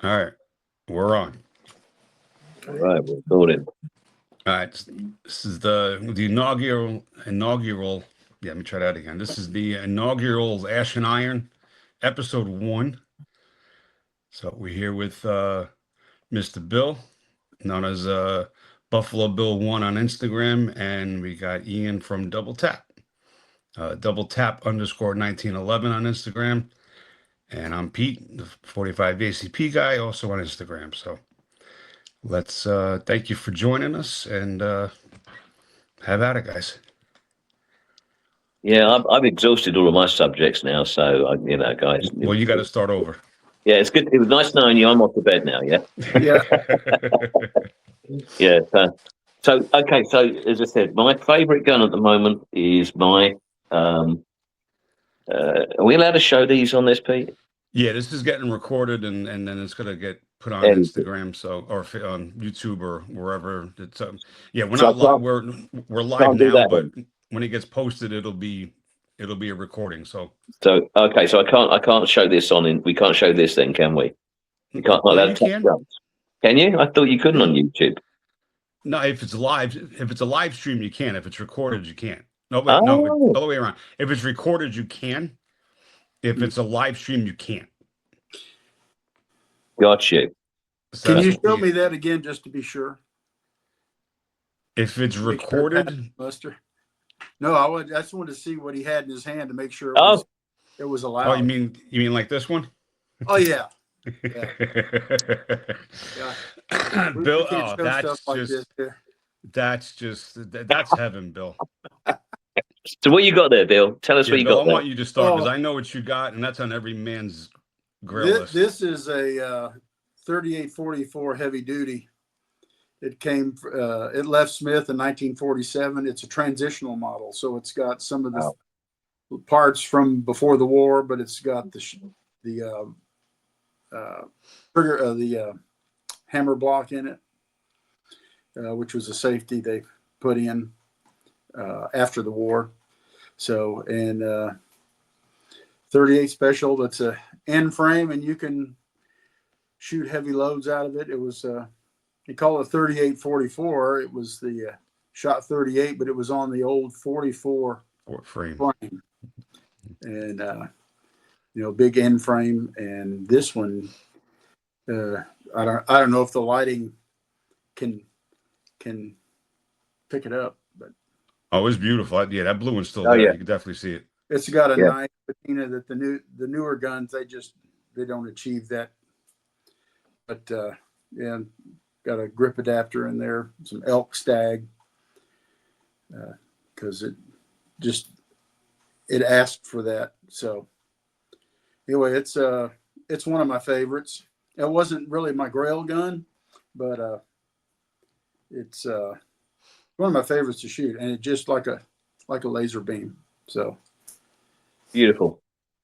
All right, we're on. All right, we're recording. All right, this is the inaugural. Yeah, let me try that again. This is the inaugural Ash and Iron, episode 1. So we're here with Mr. Bill, known as Buffalo Bill 1 on Instagram, and we got Ian from Double Tap, Double Tap underscore 1911 on Instagram, and I'm Pete, the 45 ACP guy, also on Instagram. So let's thank you for joining us and have at it, guys. Yeah, I've exhausted all of my subjects now, so guys. Well, you got to start over. Yeah, it's good. It was nice knowing you. I'm off to bed now. Yeah. Yeah. Yeah. So okay. So as I said, my favourite gun at the moment is my. Are we allowed to show these on this, Pete? Yeah, this is getting recorded and then it's gonna get put on Edited. Instagram, so or on YouTube or wherever. It's yeah, we're So not I live. can't- We're live can't do now, that but then. when it gets posted, it'll be a recording. So So okay. So I can't show this on. We can't show this then, can we? You can't. Not yeah, allowed you to touch can. guns. Can you? I thought you couldn't on YouTube. No, if it's live, if it's a live stream, you can. If it's recorded, you can't. No, wait, no, Oh, all the way around. If it's recorded, you can. If it's a live stream, you can't. got you. So Can that's you what show me that again just to be sure? if it's Make sure it recorded, passed muster. No, I just wanted to see what he had in his hand to make sure Oh, it was oh, allowed. you mean like this one? Oh yeah. Yeah. We Bill, can't show that's stuff like just this here. that's heaven, Bill. so what you got there, Bill? Tell us Yeah, what you Bill, got I there. want you to start because Oh. I know what you got, and that's on every man's grill list. This is a 3844 heavy duty. It came. It left Smith in 1947. It's a transitional model, so it's got some of the parts from before the war, but it's got the trigger, the hammer block in it, which was a safety they put in after the war. So, and 38 special, that's a end frame, and you can shoot heavy loads out of it. It was, you call it 3844. It was the shot 38, but it was on the old 44 frame. And, big end frame. And this one, I don't know if the lighting can pick it up, but Oh, it's beautiful. Yeah, that blue one's still Oh, there. yeah. You can definitely see it. it's got a Yeah. nice patina that the newer guns, they don't achieve that. But yeah, got a grip adapter in there, some elk stag, because it asked for that. So anyway, it's one of my favorites. It wasn't really my grail gun, but it's one of my favorites to shoot, and it's just like a laser beam. So Beautiful.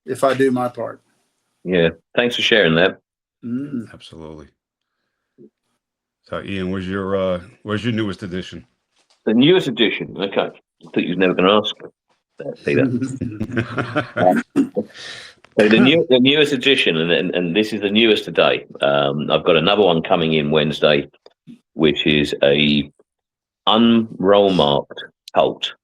if I do my part. Yeah. Thanks for sharing that. Absolutely. So, Ian, where's your newest edition? The newest edition. Okay. I thought you was never going to ask that, Peter. So the newest edition, and this is the newest today. I've got another one coming in Wednesday, which is a unroll marked Colt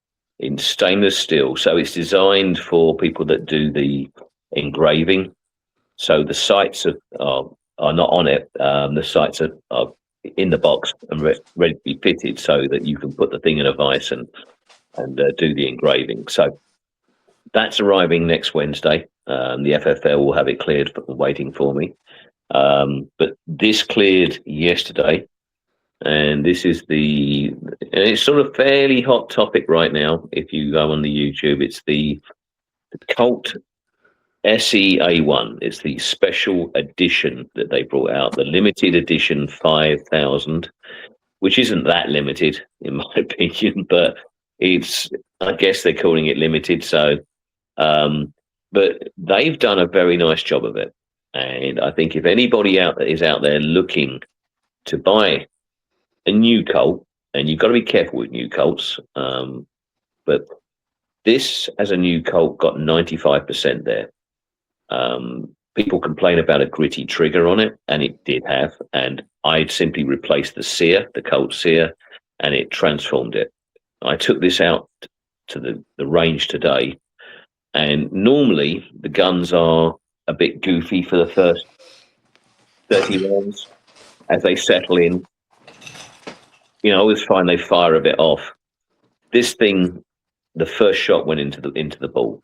in stainless steel. So it's designed for people that do the engraving. So the sights are not on it. The sights are in the box and ready to be fitted, so that you can put the thing in a vise and do the engraving. So that's arriving next Wednesday. The FFL will have it cleared, waiting for me. But this cleared yesterday, and this is and it's sort of fairly hot topic right now. If you go on the YouTube, it's the Colt SEA1. It's the special edition that they brought out, the limited edition 5,000, which isn't that limited in my opinion, but I guess they're calling it limited. So, but they've done a very nice job of it. And I think if anybody is out there looking to buy a new Colt, and you've got to be careful with new Colts, but this as a new Colt got 95% there. people complain about a gritty trigger on it, and it did have. And I simply replaced the sear, the Colt sear, and it transformed it. I took this out to the range today, and normally the guns are a bit goofy for the first 30 rounds as they settle in. I always find they fire a bit off. This thing, the first shot went into the ball.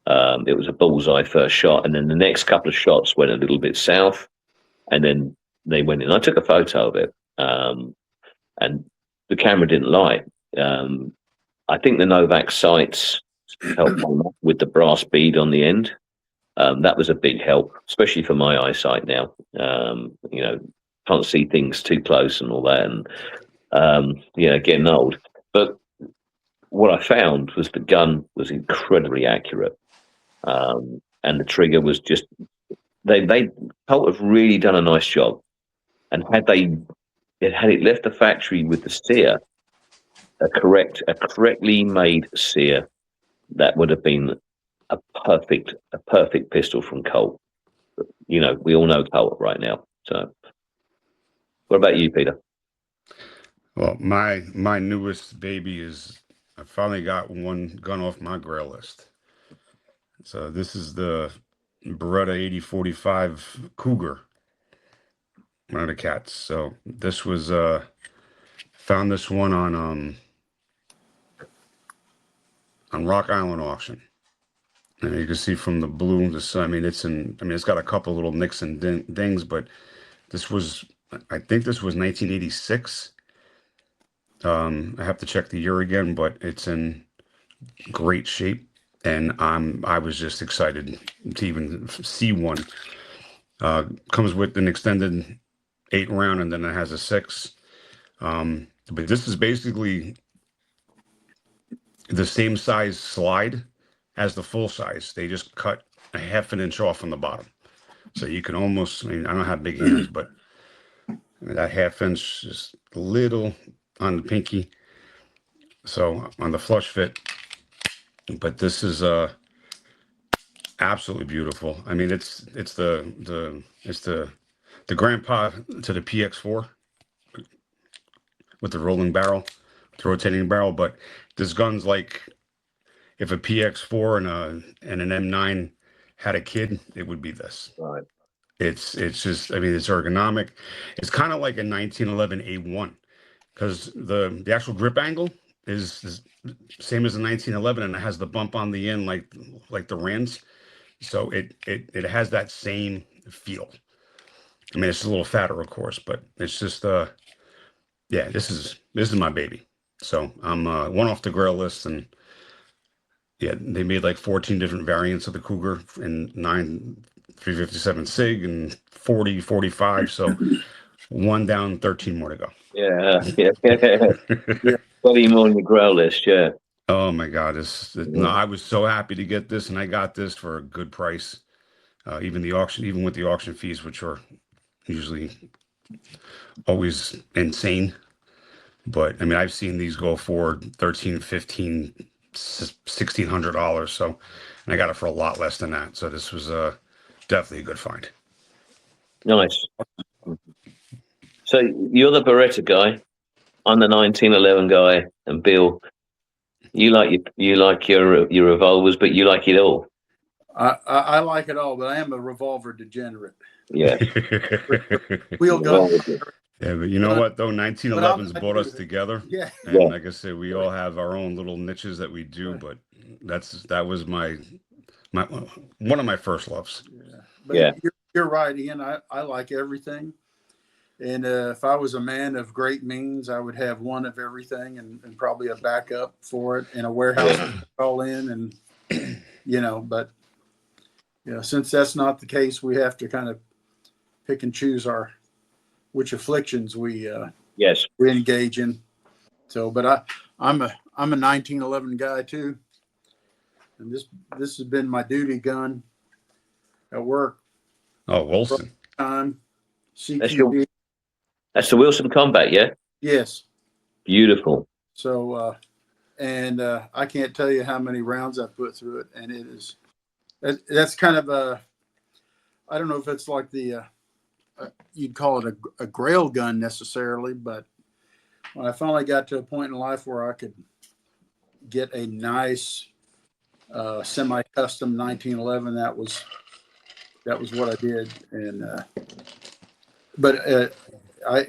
It was a bullseye first shot, and then the next couple of shots went a little bit south, and then they went in. I took a photo of it, and the camera didn't lie. I think the Novak sights helped with the brass bead on the end. That was a big help, especially for my eyesight now. Can't see things too close and all that, and getting old. But what I found was the gun was incredibly accurate, and the trigger was just they Colt have really done a nice job. And had it left the factory with the sear, a correctly made sear, that would have been a perfect pistol from Colt. We all know Colt right now. So, what about you, Peter? Well, my newest baby is, I finally got one gun off my grail list. So this is the Beretta 8045 Cougar, one of the cats. So this was found this one on Rock Island auction. And you can see from the blue, it's got a couple little nicks and dings, but I think this was 1986. I have to check the year again, but it's in great shape, and I was just excited to even see one. Comes with an extended 8-round, and then it has a 6. But this is basically the same size slide as the full size. They just cut a half an inch off on the bottom, so you can almost. I don't have big hands, but that half inch is a little on the pinky. So on the flush fit, but this is absolutely beautiful. I mean, it's the grandpa to the PX4 with the rolling barrel, the rotating barrel. But this gun's like if a PX4 and an M9 had a kid, it would be this. Right. It's just, I mean, it's ergonomic. It's kind of like a 1911 A1 because the actual grip angle is same as the 1911, and it has the bump on the end like the Rands. So it has that same feel. I mean, it's a little fatter, of course, but it's just yeah, this is my baby. So I'm one off the grail list, and yeah, they made like 14 different variants of the Cougar and 9 357 SIG and 40 45. So one down, 13 more to go. Yeah. 30 more on the grail list. Yeah. Oh my God! No, I was so happy to get this, and I got this for a good price. Even with the auction fees, which are usually always insane. But I mean, I've seen these go for $1,300, $1,500, $1,600. So, and I got it for a lot less than that. So this was definitely a good find. Nice. So you're the Beretta guy. I'm the 1911 guy, and Bill, you like your revolvers, but you like it all. I like it all, but I am a revolver degenerate. Yeah. Wheel gun. Yeah, but you know what though, 1911's brought us together. Yeah. And like I said, we all have our own little niches that we do, but that was my one of my first loves. Yeah. But you're right, Ian. I like everything. And if I was a man of great means, I would have one of everything and probably a backup for it in a warehouse to call in and but since that's not the case, we have to kind of pick and choose which afflictions we engage in. So, but I'm a 1911 guy too, and this has been my duty gun at work. Oh, Wilson. CQB. That's the Wilson Combat, yeah. Yes. Beautiful. So, and I can't tell you how many rounds I put through it, and that's kind of I don't know if it's like the you'd call it a grail gun necessarily, but when I finally got to a point in life where I could get a nice semi-custom 1911, that was what I did. And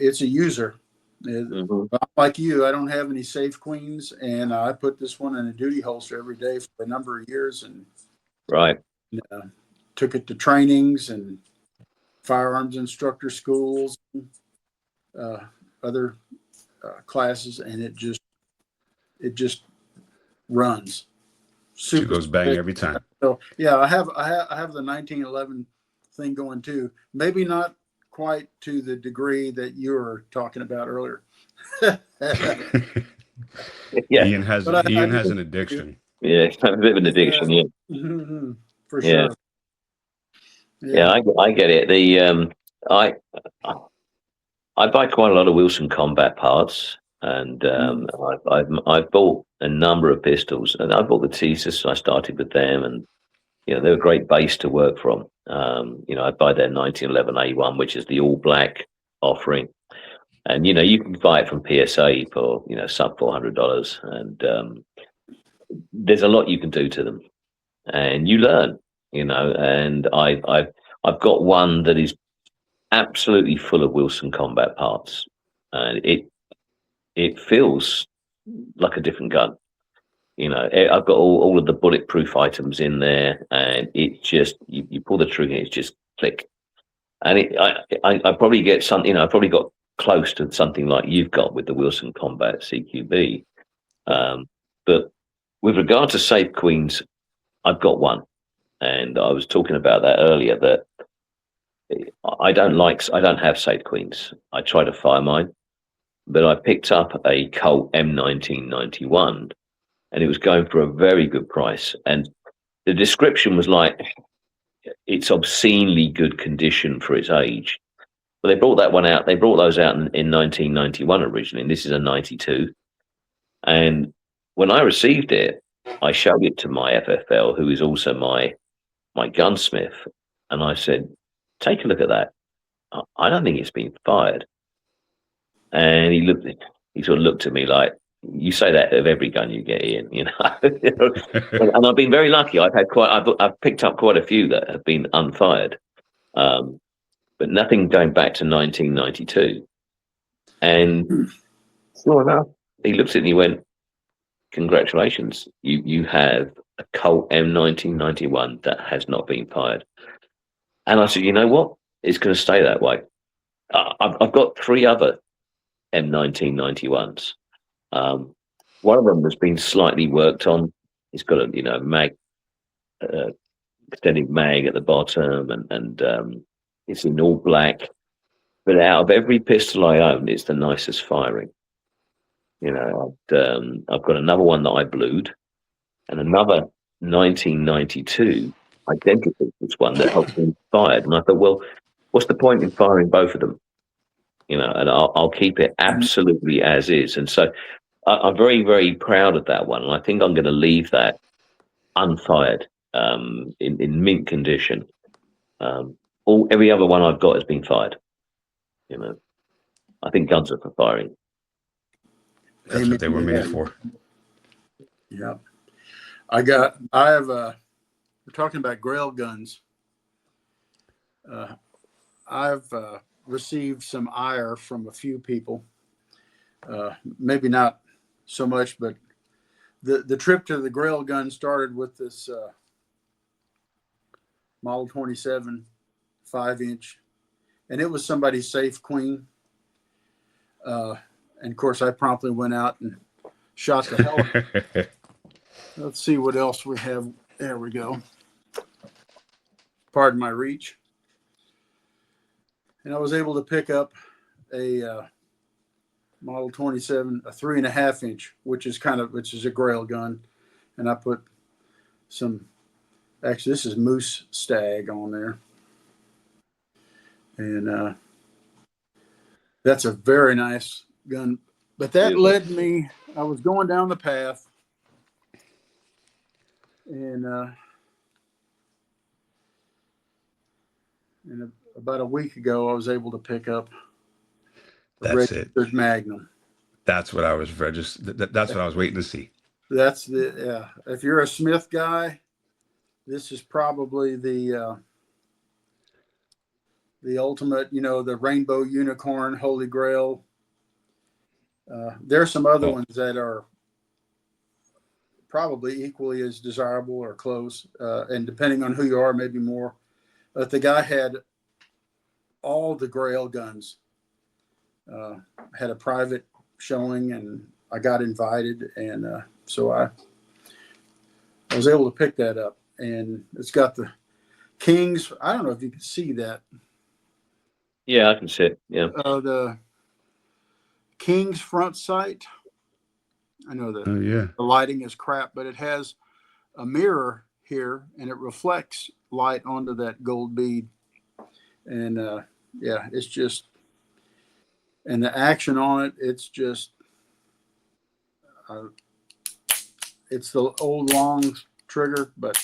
it's a user. Hmm. Like you, I don't have any safe queens, and I put this one in a duty holster every day for a number of years, and Right. uh, took it to trainings and firearms instructor schools, uh, other classes, and it just runs She super goes bang quick. every time. So yeah, I have the 1911 thing going too. Maybe not quite to the degree that you were talking about earlier. Yeah. But I Ian has do. an addiction. Yeah. It's a bit of an Yeah, addiction. Yeah. for Yeah. sure. Yeah. Yeah. I get it. I I buy quite a lot of Wilson combat parts, and Mm. I've bought a number of pistols, and I bought the Tesis. I started with them, and they're a great base to work from. I buy their 1911 A1, which is the all black offering, and you can buy it from PSA for sub $400, and there's a lot you can do to them, and you learn. And I've got one that is absolutely full of Wilson combat parts, and it feels like a different gun. I've got all of the bulletproof items in there, and it just you pull the trigger, it's just click. And I probably get something. I probably got close to something like you've got with the Wilson Combat CQB. Um, but with regard to Safe Queens, I've got one, and I was talking about that earlier. That I don't have Safe Queens. I try to fire mine, but I picked up a Colt M1991, and it was going for a very good price. And the description was like it's obscenely good condition for its age. But they brought that one out. They brought those out in 1991 originally, and this is a 92. And when I received it, I showed it to my FFL, who is also my gunsmith, and I said, "Take a look at that. I don't think it's been fired." And he sort of looked at me like, "You say that of every gun you get in, you know." And I've been very lucky. I've picked up quite a few that have been unfired, um, but nothing going back to 1992. And sure enough, he looked at me and he went, "Congratulations, you have a Colt M1991 that has not been fired." And I said, "You know what? It's going to stay that way." I've got three other M1991s. One of them has been slightly worked on. It's got a mag uh, extended mag at the bottom, and it's in all black. But out of every pistol I own, it's the nicest firing. I've got another one that I blued, and another 1992 identical to this one that has been fired. And I thought, well, what's the point in firing both of them? And I'll keep it absolutely as is. And so I'm very, very proud of that one. And I think I'm going to leave that unfired, in mint condition. Every other one I've got has been fired. I think guns are for firing. That's what they were made for. Yeah. We're talking about Grail guns. I've received some ire from a few people. Maybe not so much, but the trip to the Grail gun started with this Model 27 5-inch, and it was somebody's Safe Queen. And of course, I promptly went out and shot the hell out of it. Let's see what else we have. There we go. Pardon my reach. And I was able to pick up a Model 27, a 3.5-inch, which is a Grail gun. And I put actually, this is Moose Stag on there. And that's a very nice gun. But that led me, I was going down the path, and And about a week ago, I was able to pick up a That's it. registered Magnum. That's what I was registered. That's what I was waiting to see. That's the yeah. If you're a Smith guy, this is probably the ultimate. You know, the Rainbow Unicorn, Holy Grail. There's some other Oh, ones that are probably equally as desirable or close, and depending on who you are, maybe more. But the guy had all the Grail guns. Had a private showing, and I got invited, and so I was able to pick that up. And it's got the Kings. I don't know if you can see that. Yeah, I can see it. Yeah. The King's front sight. I know oh yeah. the lighting is crap, but it has a mirror here, and it reflects light onto that gold bead. And yeah, it's just, and the action on it, it's just, it's the old long trigger, but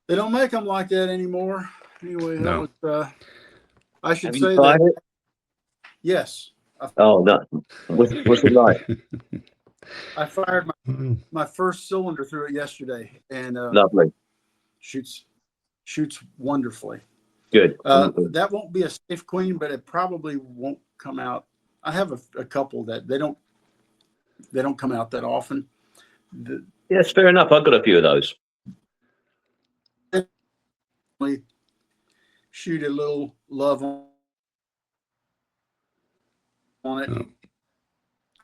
they don't make them like that anymore. Anyway, that No. was, I should Have you say tried that, it? yes, Oh no. What's it like? I fired my first cylinder through it yesterday, and Lovely. shoots wonderfully. Good. That won't be a safe queen, but it probably won't come out. I have a couple that they don't come out that often. Yes, fair enough. I've got a few of those. Shoot a little love on it, Oh,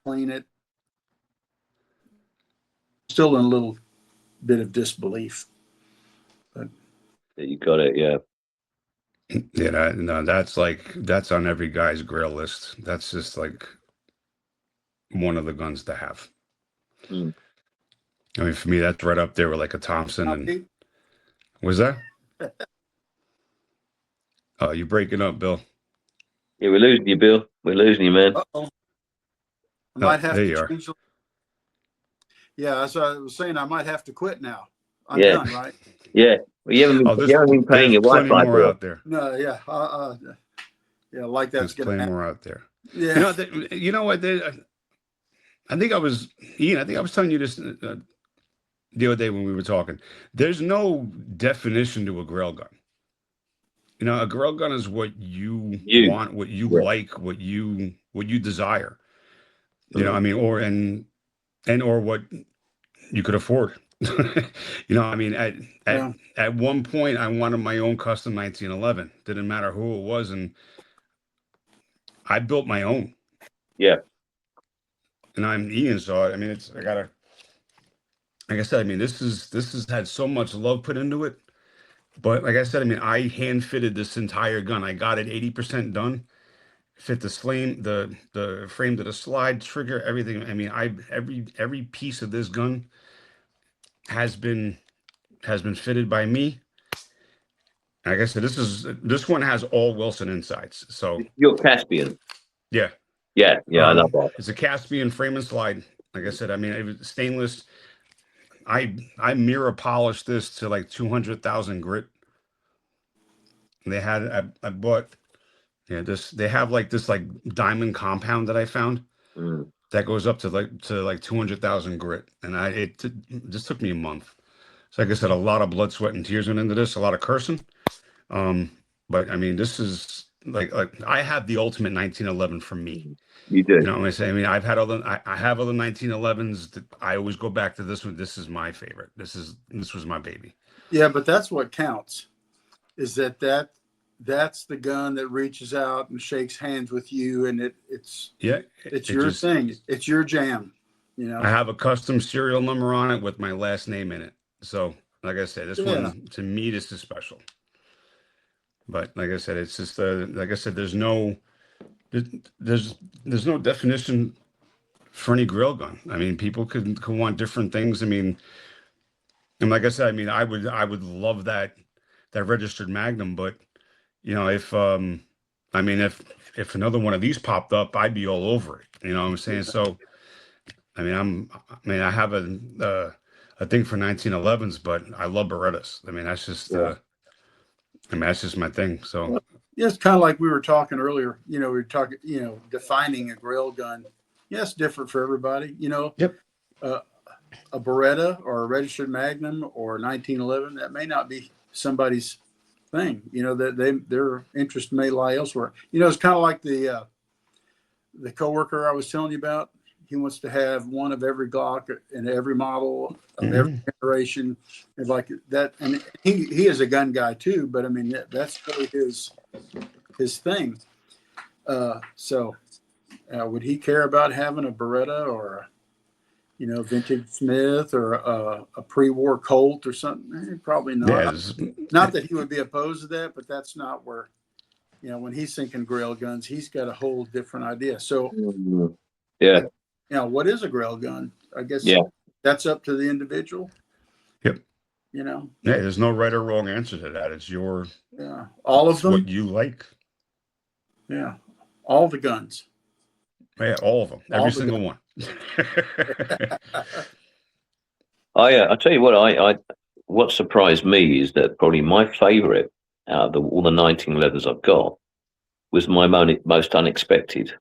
clean it. Still in a little bit of disbelief. But You got it. Yeah. yeah. No, that's on every guy's grail list. That's just like one of the guns to have. Mm. I mean, for me, that's right up there with like a Thompson. And was that? Oh, you're breaking up, Bill. Yeah, we're losing you, Bill. We're losing you, man. Uh-oh. I might have there to you are. change. Yeah, that's what I was saying. I might have to quit now. I'm Yeah. done, right? Yeah. Well, you haven't been paying there's your plenty Wi-Fi more bill. out there. No, yeah, yeah, like that's There's gonna plenty happen. more out there. Yeah, You know what? I think I was Ian. I think I was telling you this the other day when we were talking. There's no definition to a grail gun. You know, a grail gun is what you want, what you Yeah. like, what you desire. You know, I mean, or what you could afford. You know, I mean, at one point, I wanted my own custom 1911. Didn't matter who it was, and I built my own. Yeah. And I'm Ian, so I mean, like I said, I mean, this has had so much love put into it. But like I said, I mean, I hand fitted this entire gun. I got it 80% done. Fit the flame, the frame to the slide, trigger, everything. I mean, every piece of this gun has been fitted by me. Like I said, this one has all Wilson insides. So Your Caspian. yeah, Yeah. I love that. it's a Caspian frame and slide. Like I said, I mean, it was stainless. I mirror polished this to like 200,000 grit. And they had I bought they have like this like diamond compound that I found that goes up to like 200,000 grit, and it just took me a month. So like I said, a lot of blood, sweat, and tears went into this, a lot of cursing. But I mean, this is like I have the ultimate 1911 for me. You do. You know what I'm saying? I mean, I have other 1911s that I always go back to this one. This is my favorite. This was my baby. yeah, but that's what counts. Is that's the gun that reaches out and shakes hands with you, and it's your thing. It's your jam. You know, I have a custom serial number on it with my last name in it. So, like I said, this one to me, this is special. But like I said, it's just like I said, there's no definition for any grill gun. I mean, people could want different things. I mean, and like I said, I mean, I would love that registered Magnum, but you know, if if another one of these popped up, I'd be all over it. You know what I'm saying? So, I mean, I have a thing for 1911s, but I love Berettas. I mean, that's just I mean, that's just my thing. So Yeah, it's kind of like we were talking earlier. We were talking, defining a grill gun. Yeah, it's different for everybody. yep. Uh, a Beretta or a registered Magnum or 1911, that may not be somebody's thing. That their interest may lie elsewhere. It's kind of like the coworker I was telling you about. He wants to have one of every Glock in every model of every generation, and like that. And he is a gun guy too. But I mean, that's really his thing. So would he care about having a Beretta or vintage Smith or a pre-war Colt or something? Probably not. Yeah. Not that he would be opposed to that, but that's not where, when he's thinking grill guns, he's got a whole different idea. So, yeah, what is a grill gun? I guess that's up to the individual. Yep. Yeah, there's no right or wrong answer to that. It's all of them. What you like. Yeah, all the guns. Yeah, all of them. Every single one. I tell you what, what surprised me is that probably my favourite out of all the 1911s I've got was my most unexpected.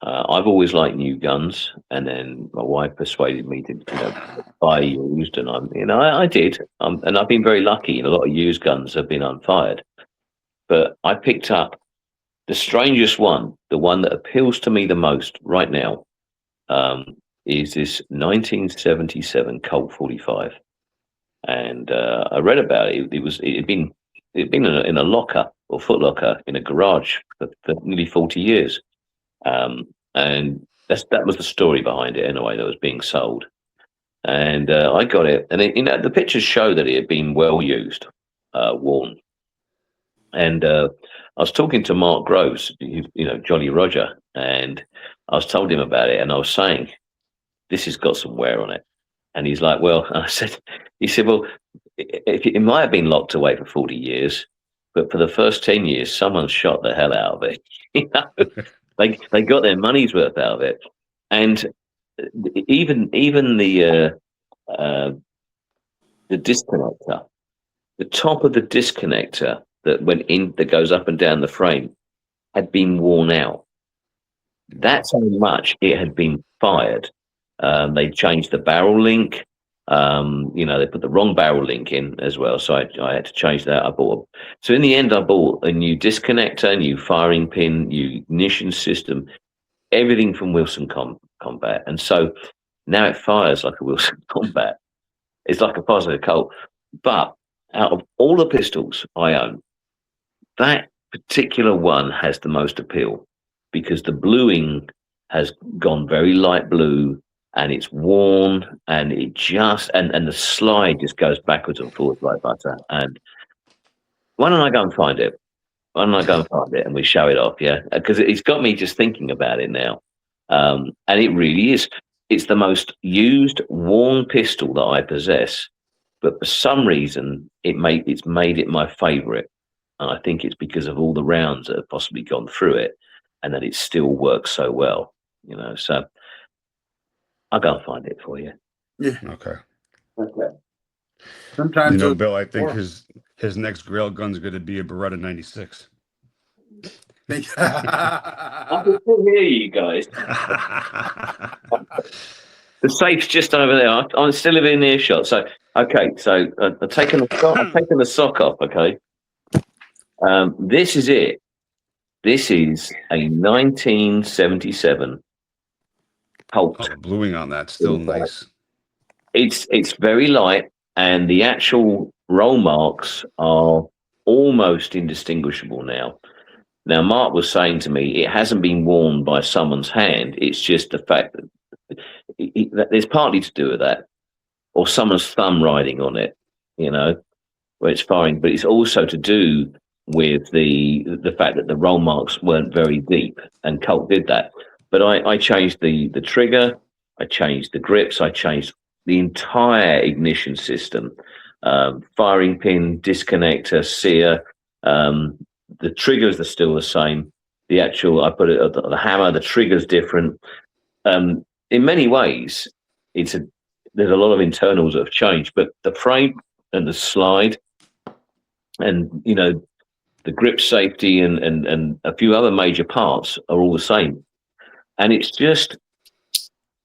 I've always liked new guns, and then my wife persuaded me to buy used, and I did, and I've been very lucky. A lot of used guns have been unfired, but I picked up the strangest one, the one that appeals to me the most right now, is this 1977 Colt 45, and I read about it. It'd been in a locker or footlocker in a garage for nearly 40 years. And that was the story behind it anyway, that was being sold. And I got it, and the pictures show that it had been well used, worn. And I was talking to Mark Groves, Jolly Roger, and I was told him about it, and I was saying, this has got some wear on it. And he's like, well, he said, well, it might have been locked away for 40 years, but for the first 10 years, someone shot the hell out of it. They got their money's worth out of it. And even the disconnector, the top of the disconnector that goes up and down the frame had been worn out. That's how much it had been fired. They changed the barrel link. They put the wrong barrel link in as well, so I had to change that. So in the end, I bought a new disconnector, new firing pin, new ignition system, everything from Wilson Combat, and so now it fires like a Wilson Combat. It's like it fires like a Colt. But out of all the pistols I own, that particular one has the most appeal because the bluing has gone very light blue. And it's worn, and it just and the slide just goes backwards and forwards like butter. And why don't I go and find it? And we show it off, yeah? Because it's got me just thinking about it now. And it really is. It's the most used, worn pistol that I possess. But for some reason, it's made it my favourite. And I think it's because of all the rounds that have possibly gone through it, and that it still works so well. So I'll go and find it for you. Yeah. Okay. Sometimes, Bill, I think his next grill gun's going to be a Beretta 96. I can still hear you guys. The safe's just over there. I'm still in earshot. So, okay. So I've taken the sock off. Okay. This is it. This is a 1977 Colt. Oh, the bluing on that still nice. It's very light, and the actual roll marks are almost indistinguishable now. Now, Mark was saying to me, it hasn't been worn by someone's hand. It's just the fact that there's partly to do with that, or someone's thumb riding on it, where it's firing. But it's also to do with the fact that the roll marks weren't very deep, and Colt did that. But I changed the trigger, I changed the grips, I changed the entire ignition system, firing pin, disconnector, sear. The triggers are still the same. I put it at the hammer, the trigger's different. In many ways, there's a lot of internals that have changed, but the frame and the slide and, the grip safety, and a few other major parts are all the same. And it's just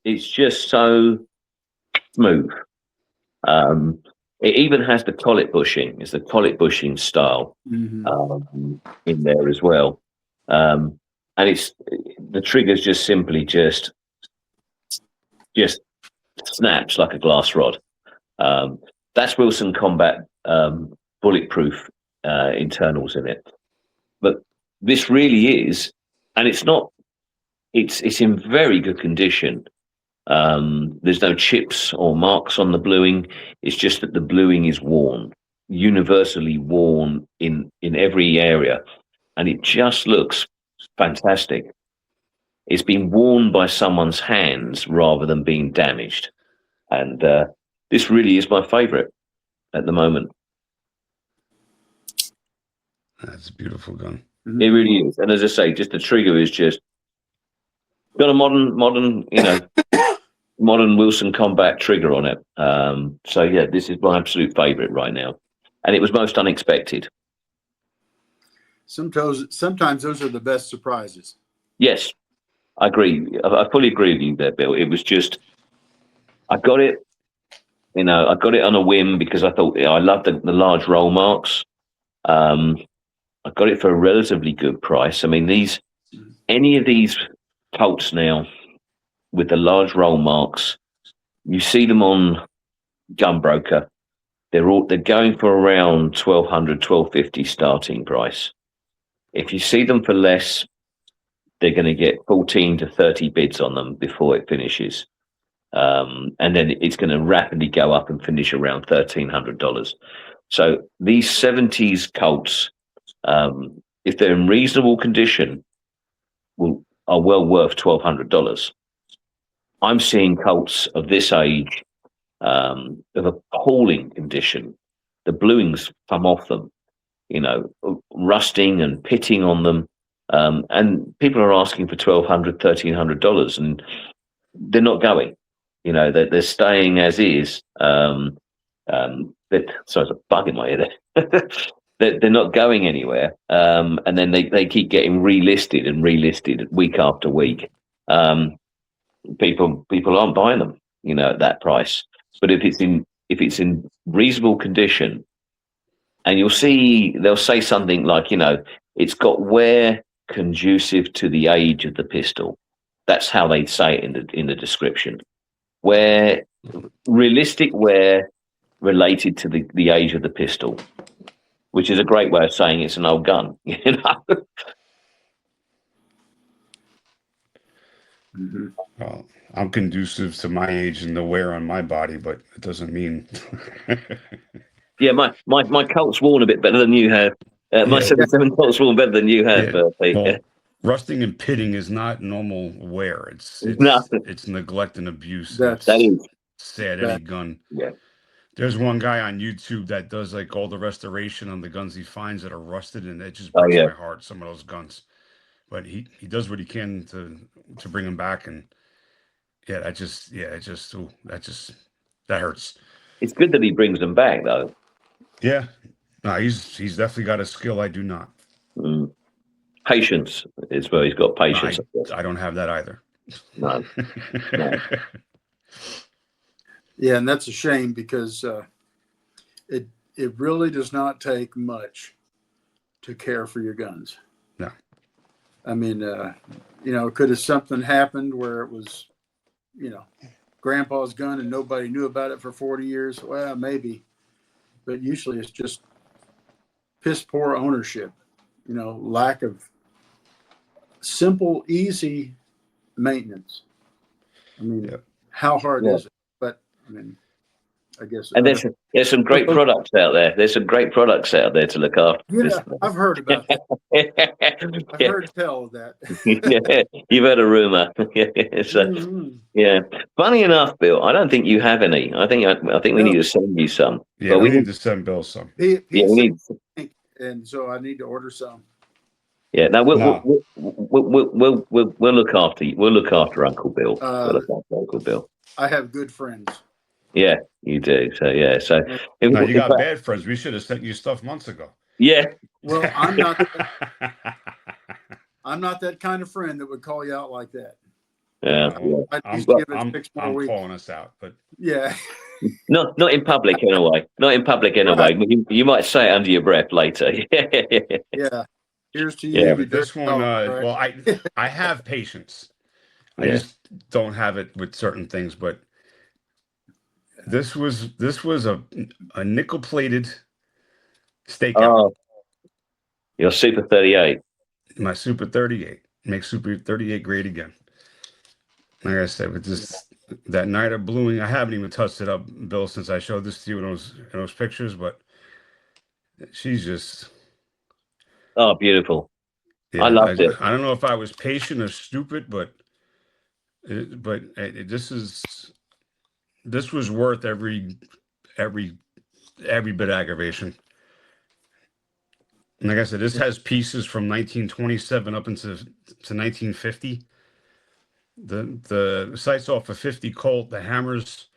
so smooth. It even has the collet bushing. It's the collet bushing style in there as well. And it's the trigger's just simply just snaps like a glass rod. That's Wilson Combat bulletproof internals in it. But this really is, and it's not. It's in very good condition. There's no chips or marks on the bluing. It's just that the bluing is worn, universally worn in every area, and it just looks fantastic. It's been worn by someone's hands rather than being damaged, and this really is my favourite at the moment. That's a beautiful gun. It really is, and as I say, just the trigger is just got a modern, modern Wilson Combat trigger on it. So yeah, this is my absolute favourite right now, and it was most unexpected. Sometimes those are the best surprises. Yes, I agree. I fully agree with you there, Bill. It was just, I got it, I got it on a whim because I thought I loved the large roll marks. I got it for a relatively good price. I mean, any of these Colts now with the large roll marks, you see them on Gunbroker. They're going for around $1,200, $1,250 starting price. If you see them for less, they're going to get 14 to 30 bids on them before it finishes. And then it's going to rapidly go up and finish around $1,300. So these 70s Colts, if they're in reasonable condition, are well worth $1,200. I'm seeing Colts of this age of appalling condition. The bluings come off them, rusting and pitting on them. And people are asking for $1,200, $1,300, and they're not going. They're staying as is. Sorry, there's a bug in my ear there. They're not going anywhere. And then they keep getting relisted week after week. People aren't buying them, at that price. But if it's in reasonable condition, and you'll see they'll say something like, it's got wear conducive to the age of the pistol. That's how they say it in the description. Realistic wear related to the age of the pistol, which is a great way of saying it's an old gun. Well, I'm conducive to my age and the wear on my body, but it doesn't mean. Yeah, my Colt's worn a bit better than you have. My 77 Colt's worn better than you have, Pete. Well, rusting and pitting is not normal wear. It's neglect and abuse. That is sad. Any gun. Yeah. There's one guy on YouTube that does like all the restoration on the guns he finds that are rusted, and it just breaks my heart. Some of those guns, but he does what he can to bring them back, and that hurts. It's good that he brings them back, though. Yeah, no, he's definitely got a skill I do not. Patience is where he's got patience. No, I don't have that either. No. Yeah, and that's a shame because it really does not take much to care for your guns. No. I mean, could have something happened where it was, grandpa's gun and nobody knew about it for 40 years? Well, maybe. But usually it's just piss poor ownership, lack of simple, easy maintenance. I mean, how hard is it? But I mean, I guess. And there's some great products out there. There's some great products out there to look after. Yeah, I've heard about that. I've heard tell of that. You've heard a rumor. Yeah. Funny enough, Bill, I don't think you have any. I think we need to send you some. Yeah, we need to send Bill some. We need. And so I need to order some. Yeah. Now we'll look after you. We'll look after Uncle Bill. We'll look after Uncle Bill. I have good friends. Yeah, you do. So yeah. So you got bad friends. We should have sent you stuff months ago. Yeah. Well, I'm not that kind of friend that would call you out like that. Well, I'd I'm least give it I'm 6 more I'm weeks. calling us out, but Yeah, Not in public anyway. Not in public anyway. right. You might say it under your breath later. Yeah. Here's to you, Yeah. you but dirty this one, dog. Right? well, I have patience. I Yeah. just don't have it with certain things. But this was a nickel plated stakeout. Oh, you're Super 38. My Super 38 make Super 38 great again. Like I said, with this that night of bluing, I haven't even touched it up, Bill, since I showed this to you in those pictures. But she's just, Oh, beautiful. I yeah. loved it. I don't know if I was patient or stupid, but this was worth every every bit of aggravation. And like I said, this has pieces from 1927 up to 1950. The sights off a 50 Colt, the hammers,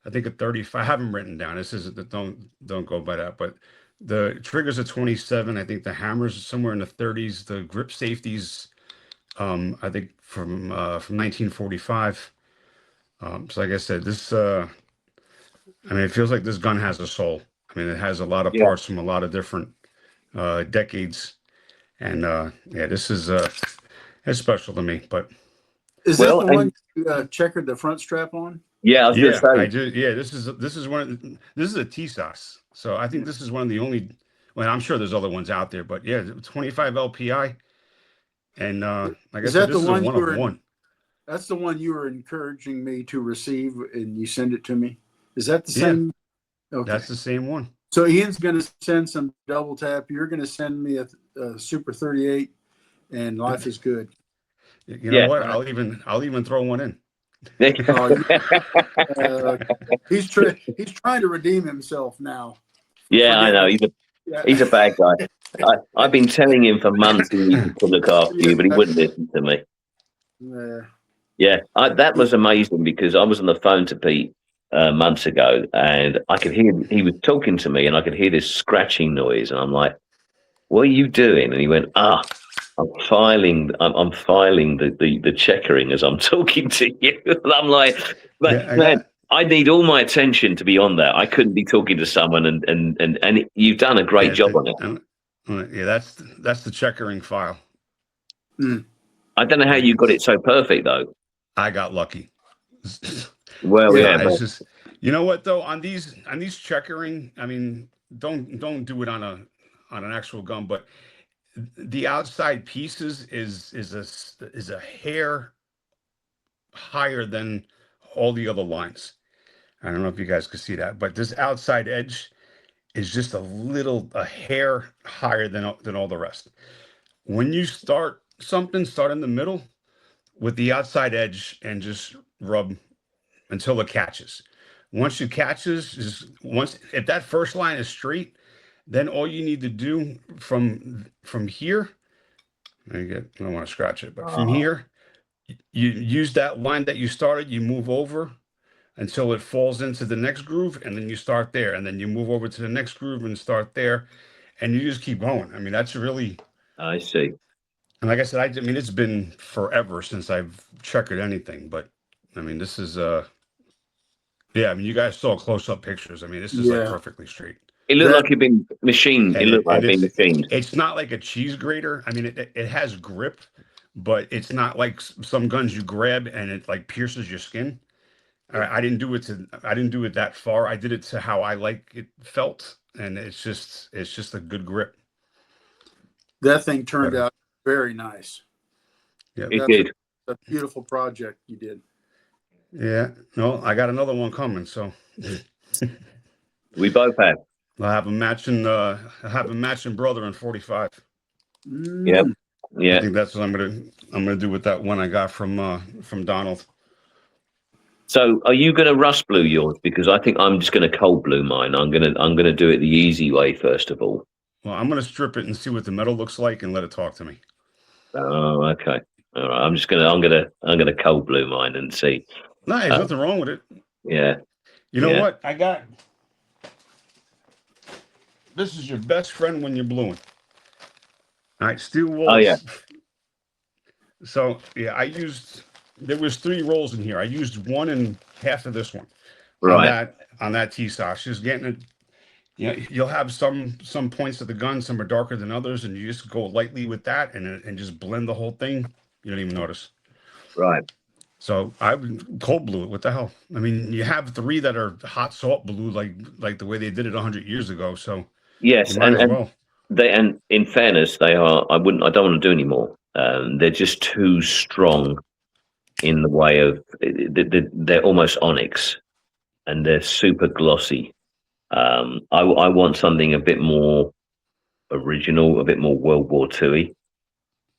I think a 35. I have them written down. This is don't go by that, but the triggers are 27. I think the hammers are somewhere in the 30s. The grip safeties, I think from 1945. So like I said, I mean, it feels like this gun has a soul. I mean, it has a lot of Yeah. parts from a lot of different decades, and yeah, this is it's special to me. But Is this Well, the one and you checkered the front strap on? yeah, I was going to yeah, I say, do. Yeah, this is a TSOS. So I think this is one of the only. Well, I'm sure there's other ones out there, but yeah, 25 LPI, and like I Is said, that the this is a one you one of were? one. That's the one you were encouraging me to receive, and you send it to me. Is that the Yeah, same? Okay. that's the same one. So Ian's going to send some double tap. You're going to send me a Super 38, and life is good. You know yeah. what? Right? I'll even throw one in. Oh, he's trying to redeem himself now. Yeah, I Forget know. what. Yeah. He's a bad guy. I've been telling him for months he needed to look after you, but he Yeah. wouldn't listen to me. Yeah. Yeah, that was amazing because I was on the phone to Pete months ago, and I could hear he was talking to me, and I could hear this scratching noise, and I'm like, "What are you doing?" And he went, I'm filing the checkering as I'm talking to you." And I'm like, Yeah, I man, got. I need all my attention to be on that. I couldn't be talking to someone, and you've done a great Yeah, job on it. yeah. That's the checkering file. Mm. I don't know how you got it so perfect though. I got lucky. Well, Yeah. yeah, Nah, but it's just you know what though on these checkering. I mean, don't do it on an actual gun, but the outside pieces is a hair higher than all the other lines. I don't know if you guys can see that, but this outside edge is just a hair higher than all the rest. When you start something, start in the middle with the outside edge and just rub until it catches. Once it catches, is once if that first line is straight, then all you need to do from here, I don't want to scratch it, but from here, you use that line that you started, you move over until it falls into the next groove, and then you start there, and then you move over to the next groove and start there, and you just keep going. I mean, that's really, I see. and like I said, I mean, it's been forever since I've checkered anything, but I mean, this is yeah, I mean, you guys saw close-up pictures. I mean, this is like Yeah. perfectly straight. It looked That like it'd been machined. It looked like it'd been machined. it's not like a cheese grater. I mean, it has grip, but it's not like some guns you grab and it like pierces your skin. I didn't do it that far. I did it to how I like it felt, and it's just a good grip. that thing turned But out very nice. yeah, It That's did. a beautiful project you did. yeah. No, I got another one coming, so We both have. I have a matching brother in 45. Yep. Mm. I Yeah. think that's what I'm gonna do with that one I got from Donald. So, are you going to rust blue yours? Because I think I'm just going to cold blue mine. I'm gonna do it the easy way first of all. Well, I'm gonna strip it and see what the metal looks like and let it talk to me. Oh, okay. All right. I'm gonna cold blue mine and see. No, there's nothing wrong with it. Yeah. You know Yeah. what? I got This is your best friend when you're bluing. All right, steel Oh yeah, walls. So yeah, there was 3 rolls in here. I used 1 and half of this one right, on that T-Sox. Just getting it. You'll have some points of the gun, some are darker than others, and you just go lightly with that and just blend the whole thing. You don't even notice. right. So I would cold blue it. What the hell? I mean, you have 3 that are hot salt blue, like the way they did it 100 years ago. So you Yes, might as and well. and in fairness, they are. I don't want to do any more. They're just too strong in the way of they're almost onyx and they're super glossy. I want something a bit more original, a bit more World War II,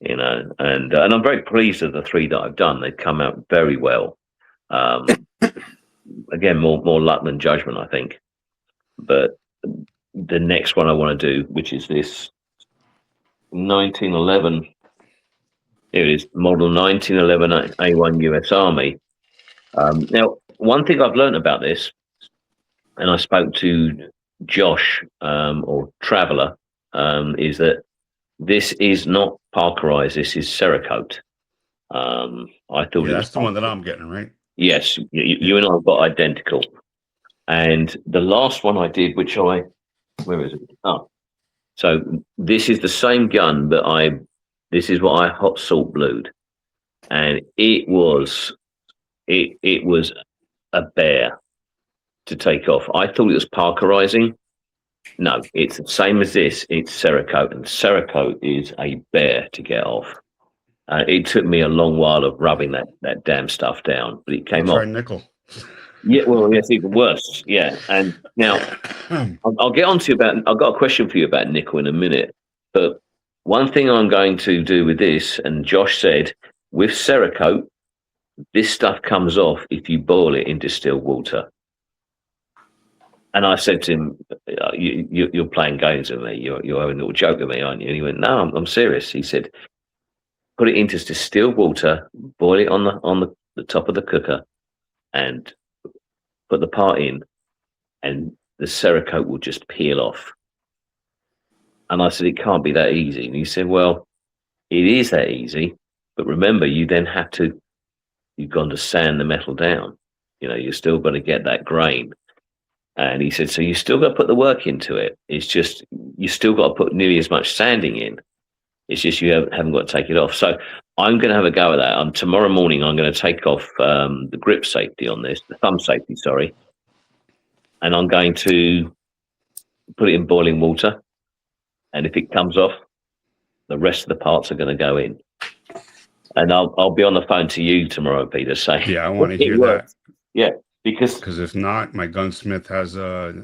and I'm very pleased with the 3 that I've done. They've come out very well. Um, again, more luck than judgment, I think. But the next one I want to do, which is this 1911. Here it is, model 1911 A1 US Army. Now, one thing I've learned about this, and I spoke to Josh or Traveller, is that this is not Parkerized. This is Cerakote. I thought Yeah, it was that's the one that Parkerized. I'm getting, right? Yes, Yeah. you and I have got identical. And the last one I did, where is it? Oh, so this is the same gun, but this is what I hot salt blued, and it was a bear to take off. I thought it was Parkerizing. No, it's the same as this. It's Cerakote, and Cerakote is a bear to get off. It took me a long while of rubbing that damn stuff down, but it You came off. try nickel. Yeah, well, yes, even worse. Yeah, and now I'll get on to you about. I've got a question for you about nickel in a minute, but one thing I'm going to do with this, and Josh said, with Cerakote, this stuff comes off if you boil it in distilled water. And I said to him, "You're playing games with me. You're having a little joke with me, aren't you?" And he went, "No, I'm serious." He said, "Put it into distilled water, boil it on the top of the cooker, and put the part in, and the Cerakote will just peel off." And I said, "It can't be that easy." And he said, "Well, it is that easy, but remember, you've gone to sand the metal down. You're still going to get that grain." And he said, "So you still got to put the work into it. It's just you still got to put nearly as much sanding in. It's just you haven't got to take it off." So I'm going to have a go at that. Tomorrow morning, I'm going to take off the grip safety on this, the thumb safety, sorry, and I'm going to put it in boiling water. And if it comes off, the rest of the parts are going to go in. And I'll be on the phone to you tomorrow, Peter, saying Yeah, I want to it hear that works. Yeah, because because if not, my gunsmith has a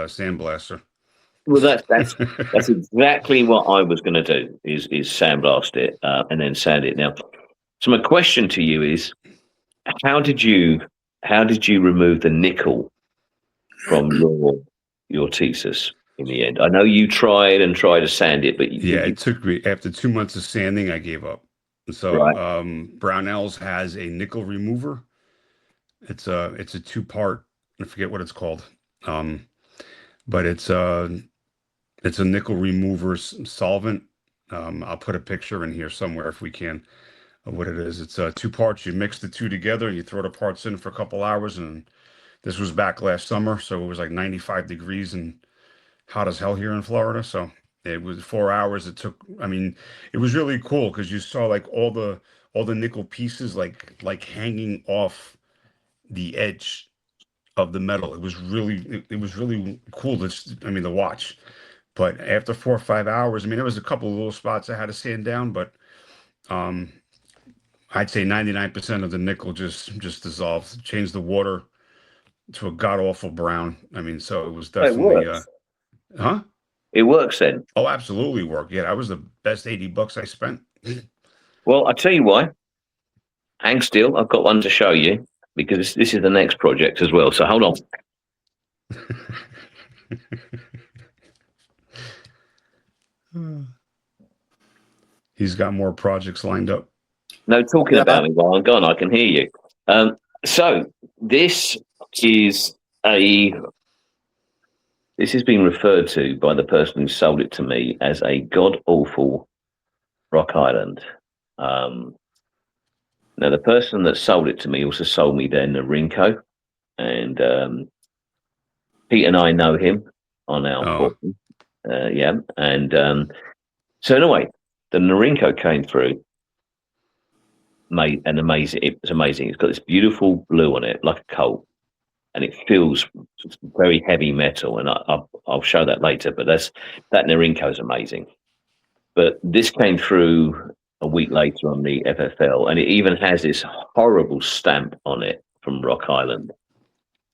sandblaster. well, that's exactly what I was going to do is sandblast it and then sand it. Now, so my question to you is, how did you remove the nickel from your thesis in the end? I know you tried to sand it, but Yeah, did you? it took me after 2 months of sanding, I gave up. So Right, Brownells has a nickel remover. It's a 2-part. I forget what it's called. Um, but it's a nickel remover solvent. I'll put a picture in here somewhere if we can of what it is. It's 2 parts. You mix the 2 together. You throw the parts in for a couple hours, and this was back last summer, so it was like 95 degrees and hot as hell here in Florida. So it was 4 hours. It took. I mean, it was really cool because you saw like all the nickel pieces like hanging off the edge of the metal. It was really cool to watch. But after 4 or 5 hours, I mean, there was a couple of little spots I had to sand down, but um, I'd say 99% of the nickel just dissolved. Changed the water to a god awful brown. I mean, so it was so it definitely works. huh? It works then. Oh, absolutely worked. Yeah, that was the best $80 I spent. Well, I tell you why. Hang still. I've got one to show you because this is the next project as well. So hold on. He's got more projects lined up. No talking Yeah, about me while I'm gone. I can hear you. So this is this is being referred to by the person who sold it to me as a god awful Rock Island. Now, the person that sold it to me also sold me their Norinco, and Pete and I know him on our Oh, forum. Yeah, and so anyway, the Norinco came through, made an amazing. It was amazing. It's got this beautiful blue on it, like a colt, and it feels very heavy metal. And I'll show that later. But that Norinco is amazing. But this came through a week later on the FFL, and it even has this horrible stamp on it from Rock Island.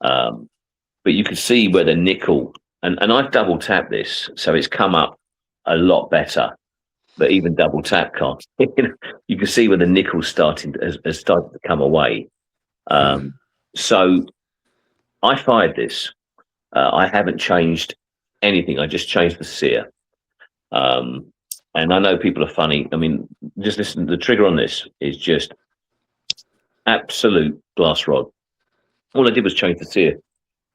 But you can see where the nickel, and I've double tapped this, so it's come up a lot better. But even double tap can't. You can see where the nickel has started to come away. So I fired this. I haven't changed anything. I just changed the sear. And I know people are funny. I mean, just listen. The trigger on this is just absolute glass rod. All I did was change the sear,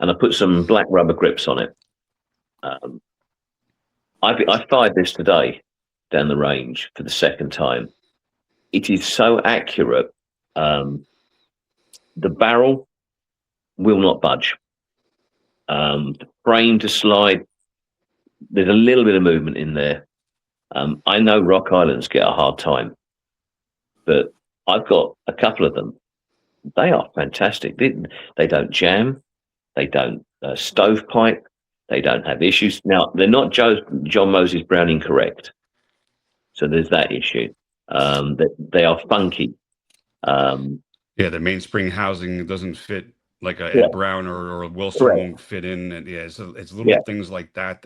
and I put some black rubber grips on it. I fired this today down the range for the second time. It is so accurate. The barrel will not budge. The frame to slide. There's a little bit of movement in there. I know Rock Islands get a hard time, but I've got a couple of them. They are fantastic. They don't jam. They don't stovepipe. They don't have issues. Now, they're not John Moses Browning correct. So there's that issue. They are funky. yeah, the mainspring housing doesn't fit like a Ed Brown or a Wilson Correct. won't fit in. And yeah, it's little things like that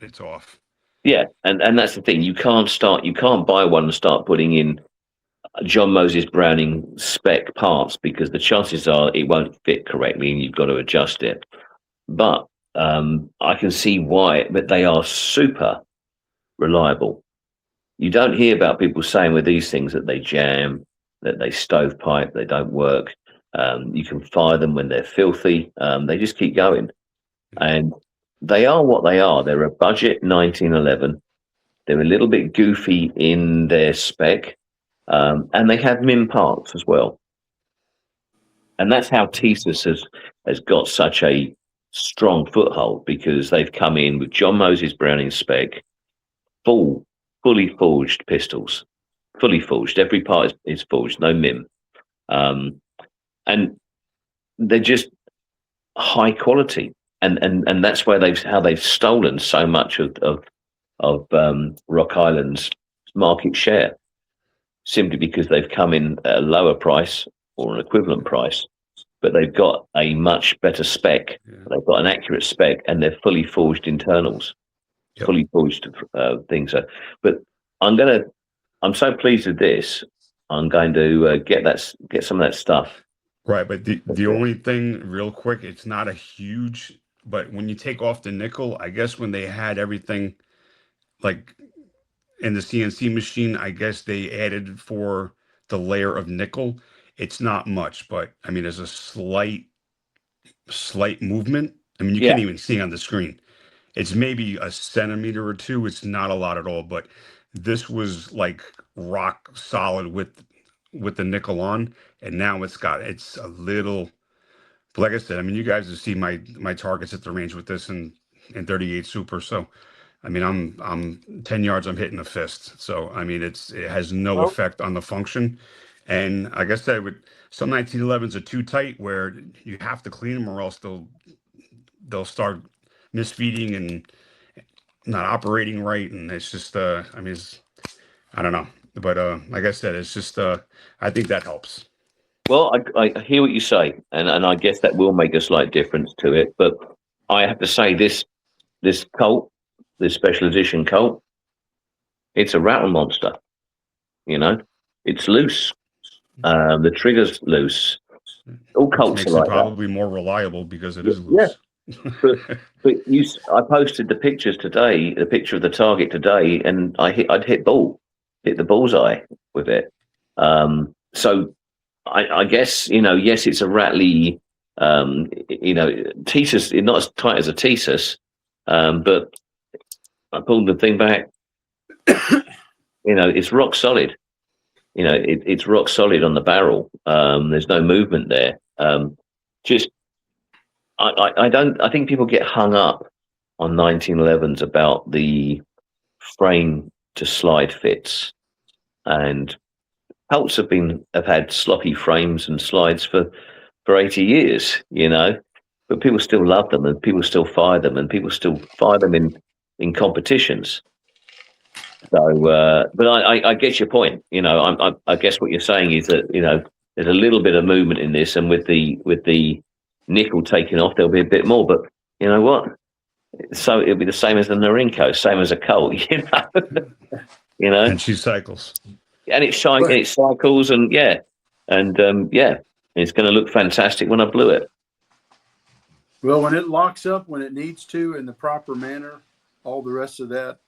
it's off. Yeah, and that's the thing. You can't buy one and start putting in John Moses Browning spec parts because the chances are it won't fit correctly and you've got to adjust it. But I can see why, but they are super reliable. You don't hear about people saying with these things that they jam, that they stovepipe, they don't work. You can fire them when they're filthy. They just keep going. And they are what they are. They're a budget 1911. They're a little bit goofy in their spec. And they have min parts as well. And that's how Thesis has got such a strong foothold, because they've come in with John Moses Browning spec, fully forged pistols, fully forged. Every part is forged, no mim. And they're just high quality. And that's where they've stolen so much of Rock Island's market share, simply because they've come in at a lower price or an equivalent price, but they've got a much better spec. Yeah. They've got an accurate spec, and they're fully forged internals, fully forged things. But I'm so pleased with this. I'm going to get some of that stuff. Right, but the only thing, real quick, it's not a huge. But when you take off the nickel, I guess when they had everything like in the CNC machine, I guess they added for the layer of nickel. It's not much, but I mean, there's a slight movement. I mean, you can't even see on the screen. It's maybe a centimeter or two. It's not a lot at all, but this was like rock solid with the nickel on, and now it's a little. But like I said, I mean, you guys have seen my targets at the range with this in 38 Super. So, I mean, I'm 10 yards, I'm hitting a fist. So, I mean, it has no effect on the function. And like I said, with some 1911s are too tight where you have to clean them or else they'll start misfeeding and not operating right. And it's just, I mean, I don't know. But like I said, it's just, I think that helps. Well, I hear what you say, and I guess that will make a slight difference to it. But I have to say, this Colt, this special edition Colt, it's a rattle monster. You know, it's loose. The trigger's loose. All Colts makes are like it probably more reliable because it is loose. Yeah. but I posted the pictures today, the picture of the target today, and I'd hit the bullseye with it. So. I guess, yes, it's a rattly, Thesis, not as tight as a Thesis, But I pulled the thing back. It's rock solid. It's rock solid on the barrel. There's no movement there. Just I think people get hung up on 1911s about the frame to slide fits, and Colts have had sloppy frames and slides for 80 years, but people still love them, and people still fire them, and people still fire them in competitions. So, but I get your point. I guess what you're saying is that there's a little bit of movement in this, and with the nickel taking off, there'll be a bit more. But you know what? So it'll be the same as the Norinco, same as a Colt. And she cycles. And it cycles, and it's going to look fantastic when I blew it. Well, when it locks up when it needs to in the proper manner, all the rest of that,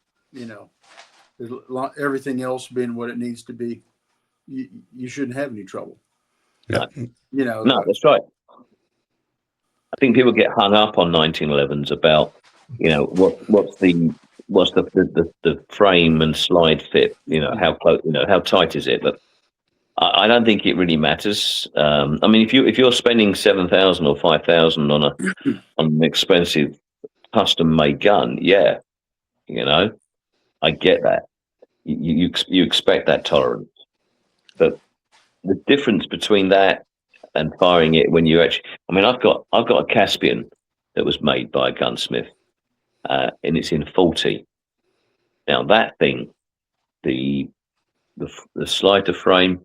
everything else being what it needs to be, you shouldn't have any trouble. Yeah. No, that's right. I think people get hung up on 1911s about, what's the frame and slide fit, how close, how tight is it? But I don't think it really matters. I mean, if you're spending $7,000 or $5,000 on an expensive custom made gun, I get that. You expect that tolerance, but the difference between that and firing it when you actually, I mean, I've got a Caspian that was made by a gunsmith, and it's in 40. Now that thing, the slider frame,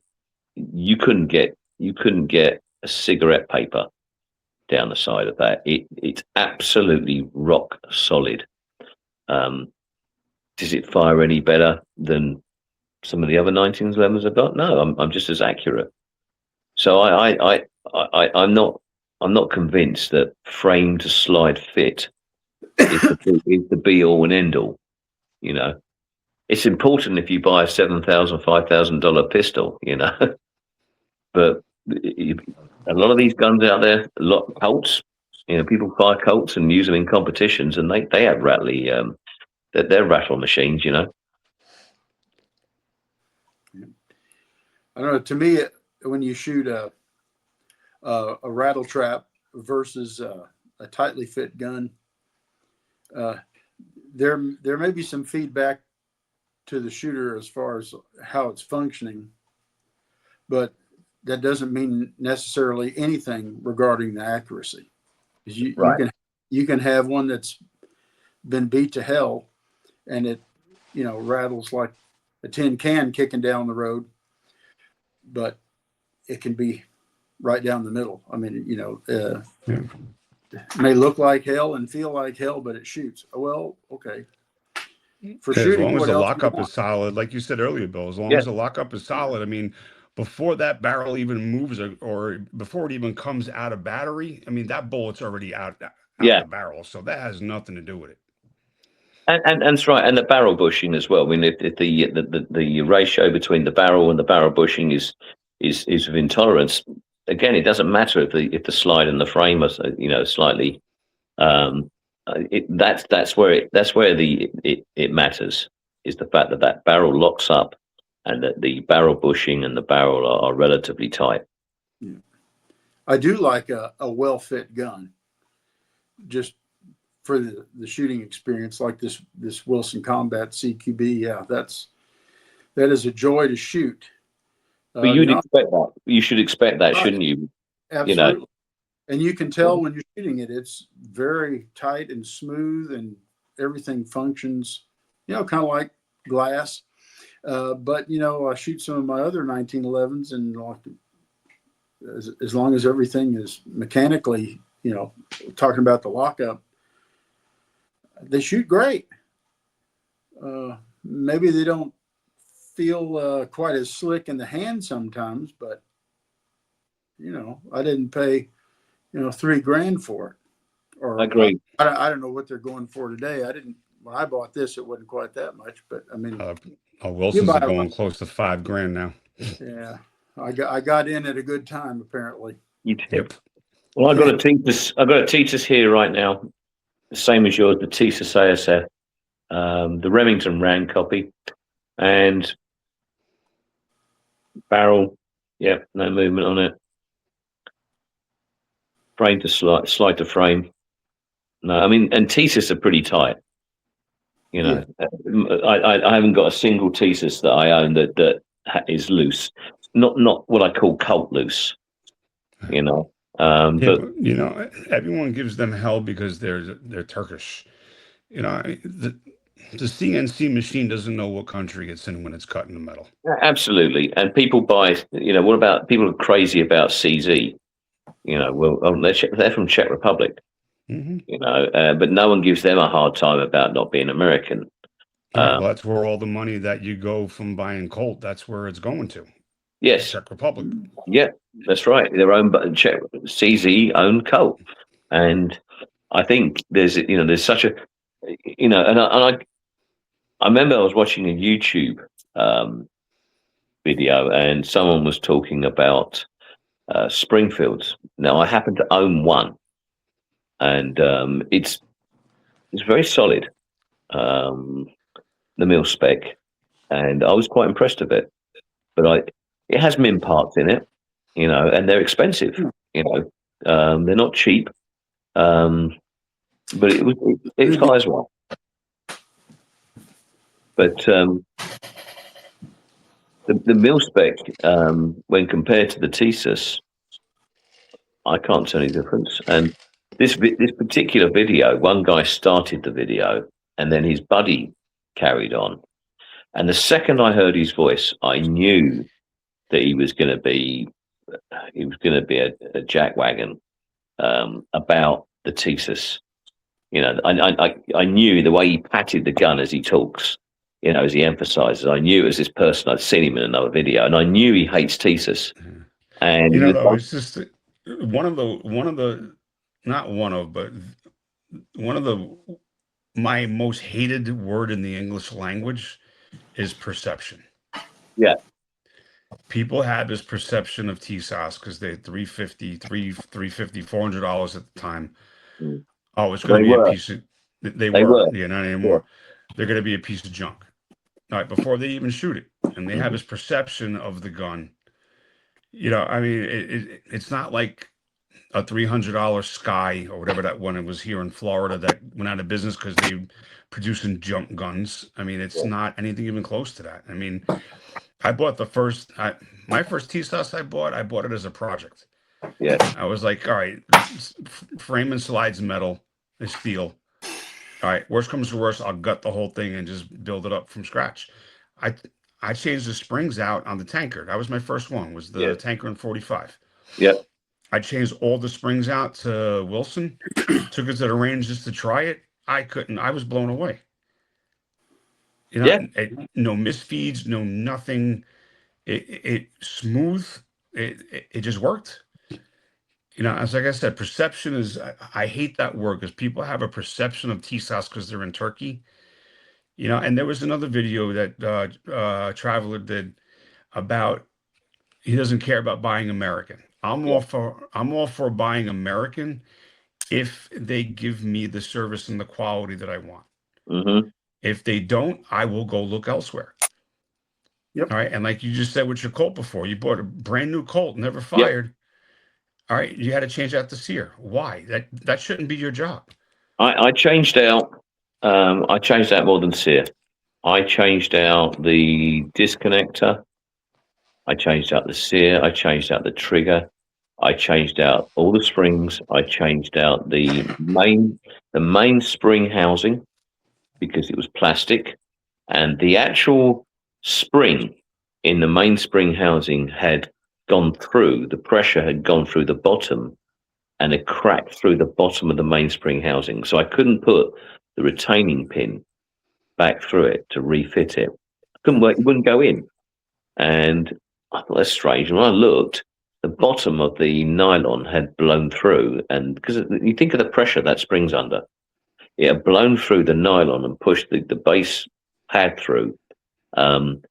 you couldn't get a cigarette paper down the side of that. It's absolutely rock solid. Does it fire any better than some of the other 1911s I've got? No, I'm just as accurate. So I'm not convinced that frame to slide fit is the be all and end all. It's important if you buy a $7,000, $5,000 pistol, but a lot of these guns out there, a lot of Colts, people fire Colts and use them in competitions, and they have rattly, they're rattle machines, I don't know. To me, when you shoot a rattle trap versus a tightly fit gun, there may be some feedback to the shooter as far as how it's functioning, but that doesn't mean necessarily anything regarding the accuracy. You can have one that's been beat to hell, and it rattles like a tin can kicking down the road, but it can be right down the middle. I mean, it may look like hell and feel like hell, but it shoots. Well, okay. For shooting, as long as the lockup is solid, like you said earlier, Bill, as long as the lockup is solid, I mean, before that barrel even moves or before it even comes out of battery, I mean, that bullet's already out the barrel. So that has nothing to do with it. And that's right. And the barrel bushing as well. I mean, if the ratio between the barrel and the barrel bushing is of intolerance, again, it doesn't matter if the slide and the frame are slightly. That's where it matters, is the fact that barrel locks up and that the barrel bushing and the barrel are relatively tight. Yeah. I do like a well-fit gun, just for the shooting experience, like this Wilson Combat CQB. Yeah, that is a joy to shoot. But you'd expect that. You should expect that, shouldn't you? Absolutely. And you can tell when you're shooting it, it's very tight and smooth, and everything functions, kind of like glass. But I shoot some of my other 1911s, and as long as everything is mechanically, talking about the lockup, they shoot great. Maybe they don't feel quite as slick in the hand sometimes, but I didn't pay $3,000 for it. Or I agree. I don't know what they're going for today. When I bought this, it wasn't quite that much, but I mean, Wilson's are going close to $5,000 now. Yeah, I got in at a good time, apparently. You did. Well, I've got a Titus here right now. same as yours, the Thesis ASF, the Remington Rand copy, and barrel. Yeah, no movement on it. Frame to slide to frame. No, I mean, and Thesis are pretty tight. You know, I haven't got a single Thesis that I own that is loose. Not what I call cult loose. You know, but you know, everyone gives them hell because they're Turkish. You know, the CNC machine doesn't know what country it's in when it's cutting the metal. absolutely. And people buy. You know, what about people are crazy about CZ? You know, well, they're from Czech Republic. Mm-hmm. You know, but no one gives them a hard time about not being American. Well, that's where all the money that you go from buying Colt, that's where it's going to. Yes. Czech Republic. Yeah, that's right. Their own Czech CZ owned Colt, and I think there's such a and I remember I was watching a YouTube video and someone was talking about Springfields. Now I happen to own one, and it's very solid, the mil spec, and I was quite impressed with it. But it has min parts in it, you know, and they're expensive. You know, they're not cheap, but it flies well. But the mil spec, when compared to the Thesis, I can't tell any difference. And this particular video, one guy started the video, and then his buddy carried on. And the second I heard his voice, I knew that he was going to be a jackwagon about the Thesis. You know, I knew the way he patted the gun as he talks, you know, as he emphasizes. I knew it was this person. I'd seen him in another video, and I knew he hates Thesis. And you know, though, it's just one of the not one of, but one of the my most hated word in the English language is perception. Yeah. People had this perception of TSOS because they're $350, $400 at the time. Mm. Oh, it's going to be a piece of. They were. Yeah, not anymore. Yeah. They're going to be a piece of junk. All right, before they even shoot it, and they have this perception of the gun. You know, I mean, it's not like a $300 Sky or whatever that one it was here in Florida that went out of business because they producing junk guns. I mean, it's not anything even close to that. I mean, I bought my first T-Sauce I bought it as a project. Yeah. I was like, all right, frame and slides metal and steel. All right, worst comes to worst, I'll gut the whole thing and just build it up from scratch. I changed the springs out on the tanker. That was my first one, was the tanker in 45. Yeah. I changed all the springs out to Wilson, took it to the range just to try it. I was blown away. You know, no misfeeds, no nothing. It smooth. It just worked. You know, as like I said, perception is, I hate that word because people have a perception of TSOS because they're in Turkey. You know, and there was another video that Traveler did about he doesn't care about buying American. I'm all for buying American if they give me the service and the quality that I want. Mm-hmm. If they don't, I will go look elsewhere. Yep. All right. And like you just said with your Colt before, you bought a brand new Colt, never fired. Yep. All right. You had to change out the sear. Why? That shouldn't be your job. I changed out. I changed out more than sear. I changed out the disconnector. I changed out the sear. I changed out the trigger. I changed out all the springs. I changed out the main spring housing because it was plastic, and the actual spring in the main spring housing had gone through. The pressure had gone through the bottom, and it cracked through the bottom of the mainspring housing. So I couldn't put the retaining pin back through it to refit it. Couldn't work, it wouldn't go in. And I thought, that's strange. And when I looked, the bottom of the nylon had blown through. And because you think of the pressure that spring's under, it had blown through the nylon and pushed the base pad through. And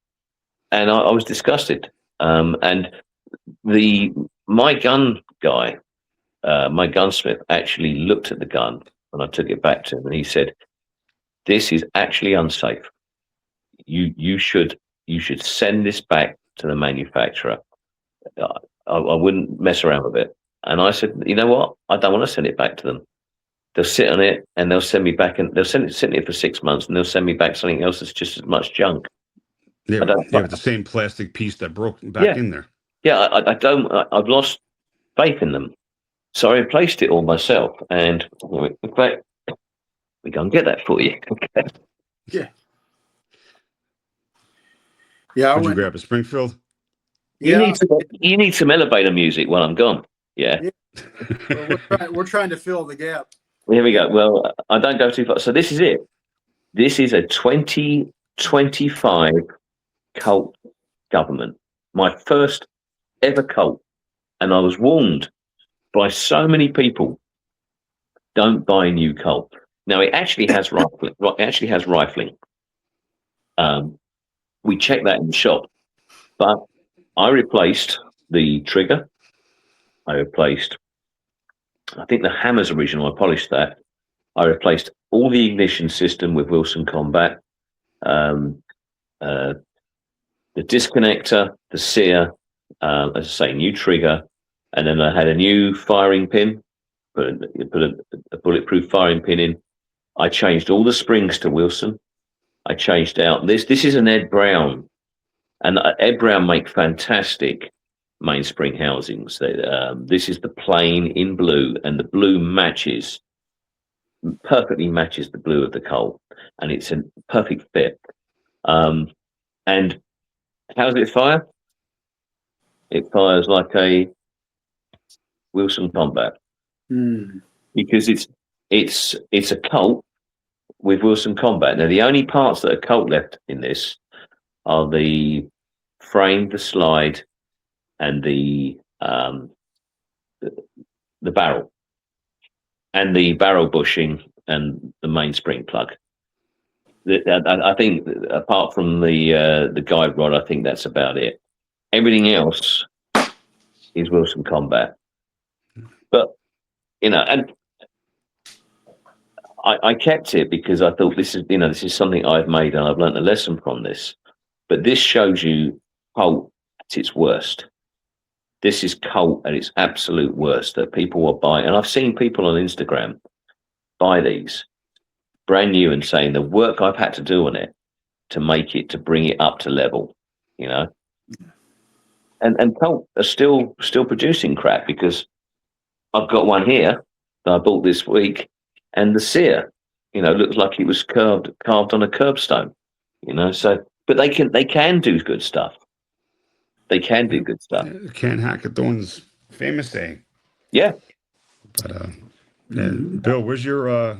I was disgusted. And my gun guy, my gunsmith, actually looked at the gun and I took it back to him, and he said, "This is actually unsafe. You should send this back to the manufacturer. I wouldn't mess around with it." And I said, "You know what? I don't want to send it back to them. They'll sit on it and they'll send me back, and they'll sit it for 6 months, and they'll send me back something else that's just as much junk." Yeah, I don't. yeah, with the same plastic piece that broke back in there. Yeah, I don't. I've lost faith in them, so I replaced it all myself. And in fact, we go and get that for you. Okay. Yeah. Yeah. Would you grab a Springfield? You Yeah. need some elevator music while I'm gone. Yeah. Yeah. Well, we're trying to fill the gap. Here we go. Well, I don't go too far. So this is it. This is a 2025 Colt Government. My first ever Colt. And I was warned by so many people, don't buy a new Colt. Now it actually has rifling. It actually has rifling. We checked that in the shop, but I replaced the trigger. I think the hammer's original. I polished that. I replaced all the ignition system with Wilson Combat, the disconnector, the sear, as I say, new trigger, and then I had a new firing pin, put a bulletproof firing pin in. I changed all the springs to Wilson. I changed out this. This is an Ed Brown, and Ed Brown make fantastic mainspring housings. This is the plain in blue, and the blue perfectly matches the blue of the Colt, and it's a perfect fit. And how does it fire? It fires like a Wilson Combat because it's a Colt with Wilson Combat. Now the only parts that are Colt left in this are the frame, the slide, and the barrel, and the barrel bushing, and the mainspring plug. I think apart from the guide rod, I think that's about it. Everything else is Wilson Combat. But and I kept it because I thought this is something I've made, and I've learned a lesson from this. But this shows you Colt at its worst. This is Colt at its absolute worst that people will buy. And I've seen people on Instagram buy these brand new and saying the work I've had to do on it to make it, to bring it up to level, And Colt are still producing crap, because I've got one here that I bought this week, and the sear, looks like it was carved on a curbstone, So, but they can do good stuff. They can do good stuff. Ken Hackathorn's famous saying. Yeah. But Bill, where's your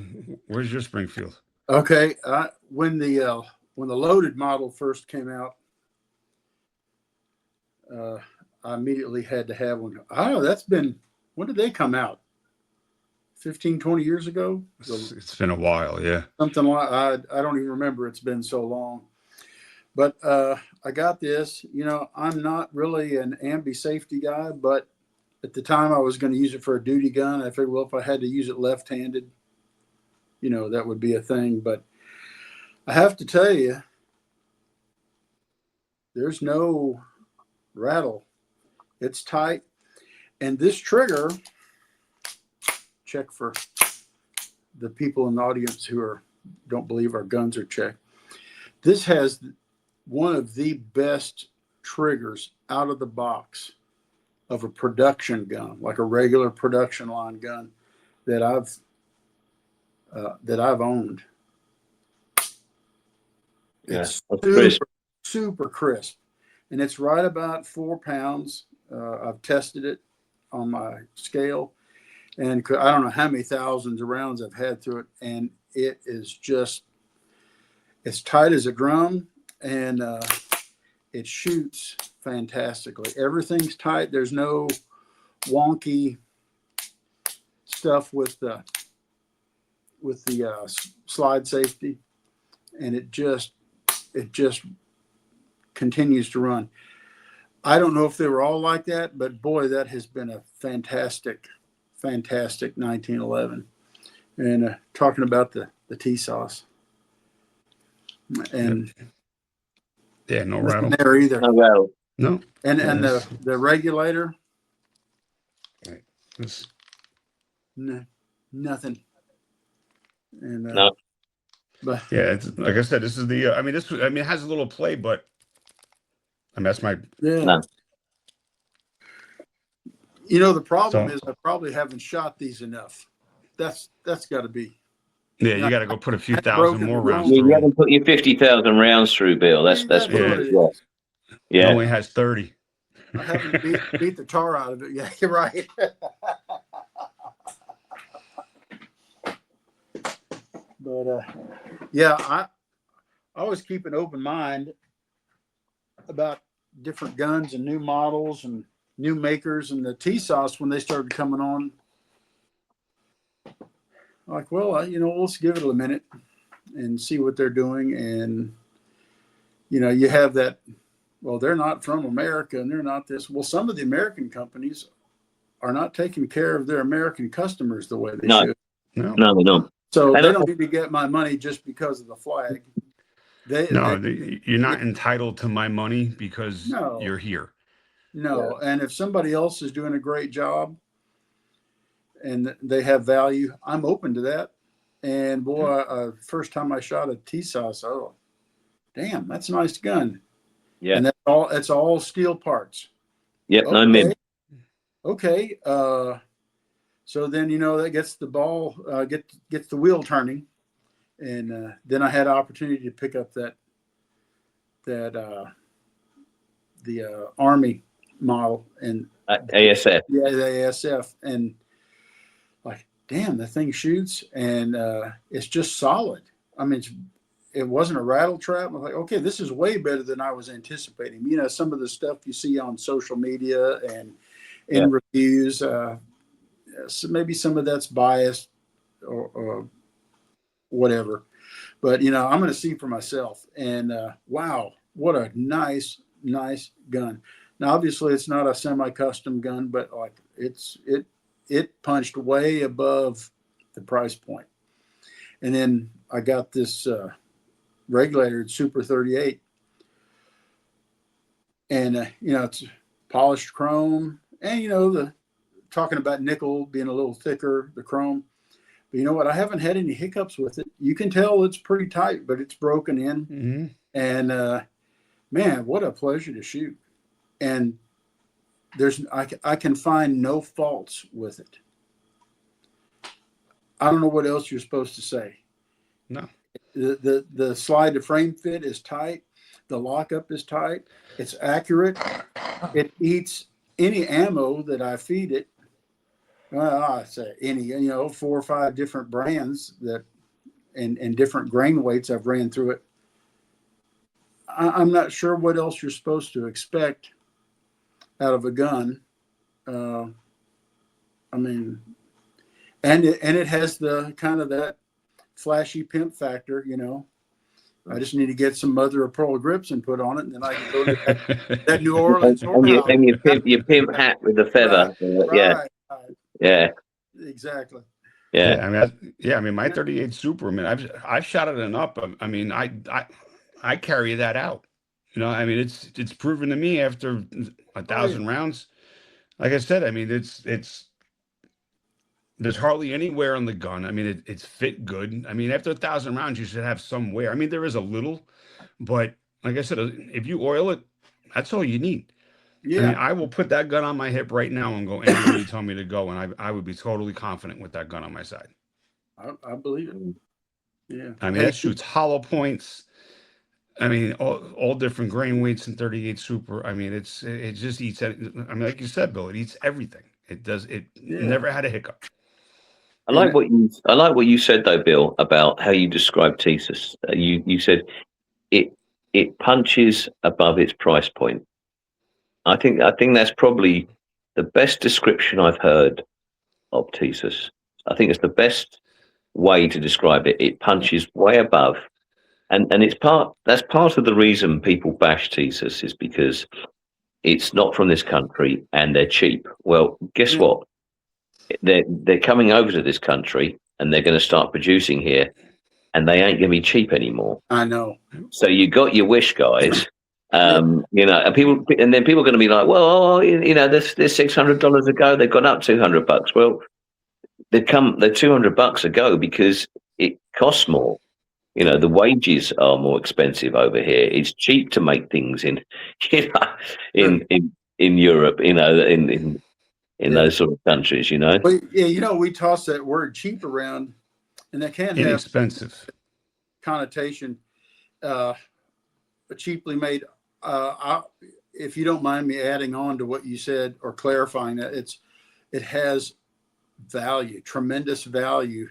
Springfield? Okay, when the loaded model first came out, I immediately had to have one. I don't know, when did they come out? 15, 20 years ago? It's been a while, yeah. Something like, I don't even remember. It's been so long. But I got this. I'm not really an ambi safety guy, but at the time I was going to use it for a duty gun. I figured, well, if I had to use it left-handed, that would be a thing. But I have to tell you, there's no rattle. It's tight. And this trigger, check for the people in the audience who don't believe our guns are checked. This has one of the best triggers out of the box of a production gun, like a regular production line gun that I've owned. It's super crisp, and it's right about 4 pounds. I've tested it on my scale, and I don't know how many thousands of rounds I've had through it, and it is just as tight as a drum, and it shoots fantastically. Everything's tight. There's no wonky stuff with the slide safety, and it just continues to run. I don't know if they were all like that, but boy, that has been a fantastic 1911. and talking about the tea sauce, and Yeah, no nothing rattle. there either. Oh well. No. And Yes. the regulator, Right. This- nothing. And No. but yeah, it's like I said. This is the. I mean, this. I mean, it has a little play, but I mean, that's my. yeah, No. you know, the problem So is I probably haven't shot these enough. That's got to be. yeah, You you know, got to go put a few I've thousand broken the more rounds chrome. You through them. haven't put your 50,000 rounds through, Bill. See, That's that's what what it it is. is. It Yeah. only has 30. I haven't beat the tar out of it. Yeah, you're right. But yeah, I always keep an open mind about different guns and new models and new makers, and the T sauce when they started coming on. Like, well, you know, let's give it a minute and see what they're doing. And you know, you have that. Well, they're not from America, and they're not this. Well, some of the American companies are not taking care of their American customers the way they No. should. No, No, no. So And they don't need to get my money just because of the flag. no, They you're not entitled to my money because no, you're here. no. And if somebody else is doing a great job and they have value, I'm open to that. And boy, first time I shot a T-sauce, oh, damn, that's a nice gun. Yeah. And that's all steel parts. Yep. No Okay, min. okay. So then you know that gets the ball, gets the wheel turning, and then I had an opportunity to pick up that the Army model and ASF. yeah, the ASF, and like, damn, the thing shoots, and it's just solid. I mean, it wasn't a rattle trap. I was like, okay, this is way better than I was anticipating. You know, some of the stuff you see on social media and in reviews, so maybe some of that's biased or whatever. But you know, I'm going to see for myself. And wow, what a nice gun. Now, obviously, it's not a semi-custom gun, but like it punched way above the price point. And then I got this regulator Super 38, and you know, it's polished chrome, and you know, the talking about nickel being a little thicker, the chrome. But you know what? I haven't had any hiccups with it. You can tell it's pretty tight, but it's broken in. Mm-hmm. And man, what a pleasure to shoot. And I can find no faults with it. I don't know what else you're supposed to say. No. The slide to frame fit is tight. The lockup is tight. It's accurate. It eats any ammo that I feed it. Well, I say any, you know, 4 or 5 different brands that and different grain weights I've ran through it. I'm not sure what else you're supposed to expect out of a gun. I mean, and it has the kind of that flashy pimp factor, you know. I just need to get some mother of pearl grips and put on it, and then I can go to that New Orleans whorehouse. And your pimp hat with the feather. Right. Yeah. Exactly. Yeah. I mean, my 38 Super. I mean, I've shot it and up. I mean, I carry that out. You know, I mean, it's proven to me after 1,000 rounds. Like I said, I mean, it's there's hardly any wear on the gun. I mean, it's fit good. I mean, after 1,000 rounds, you should have some wear. I mean, there is a little, but like I said, if you oil it, that's all you need. I mean, Yeah, I will put that gun on my hip right now and go anywhere you tell me to go, and I would be totally confident with that gun on my side. I believe it. Yeah. I mean, that shoots hollow points. I mean, all different grain weights in 38 Super. I mean, it just eats. I mean, like you said, Bill, it eats everything. It does. It never had a hiccup. I like what you said though, Bill, about how you described Thesis. You said it punches above its price point. I think that's probably the best description I've heard of Thesis. I think it's the best way to describe it. It punches way above, and that's part of the reason people bash Thesis is because it's not from this country and they're cheap. Well, guess what? They're coming over to this country and they're going to start producing here, and they ain't going to be cheap anymore. I know. So you got your wish, guys. And then people are going to be like, well, there's $600 a go. They've gone up $200. Well, they're $200 a go because it costs more. The wages are more expensive over here. It's cheap to make things in Europe, in those sort of countries, Well, yeah, we toss that word cheap around, and that can have Inexpensive connotation. Cheaply made. If you don't mind me adding on to what you said or clarifying that, it has value, tremendous value.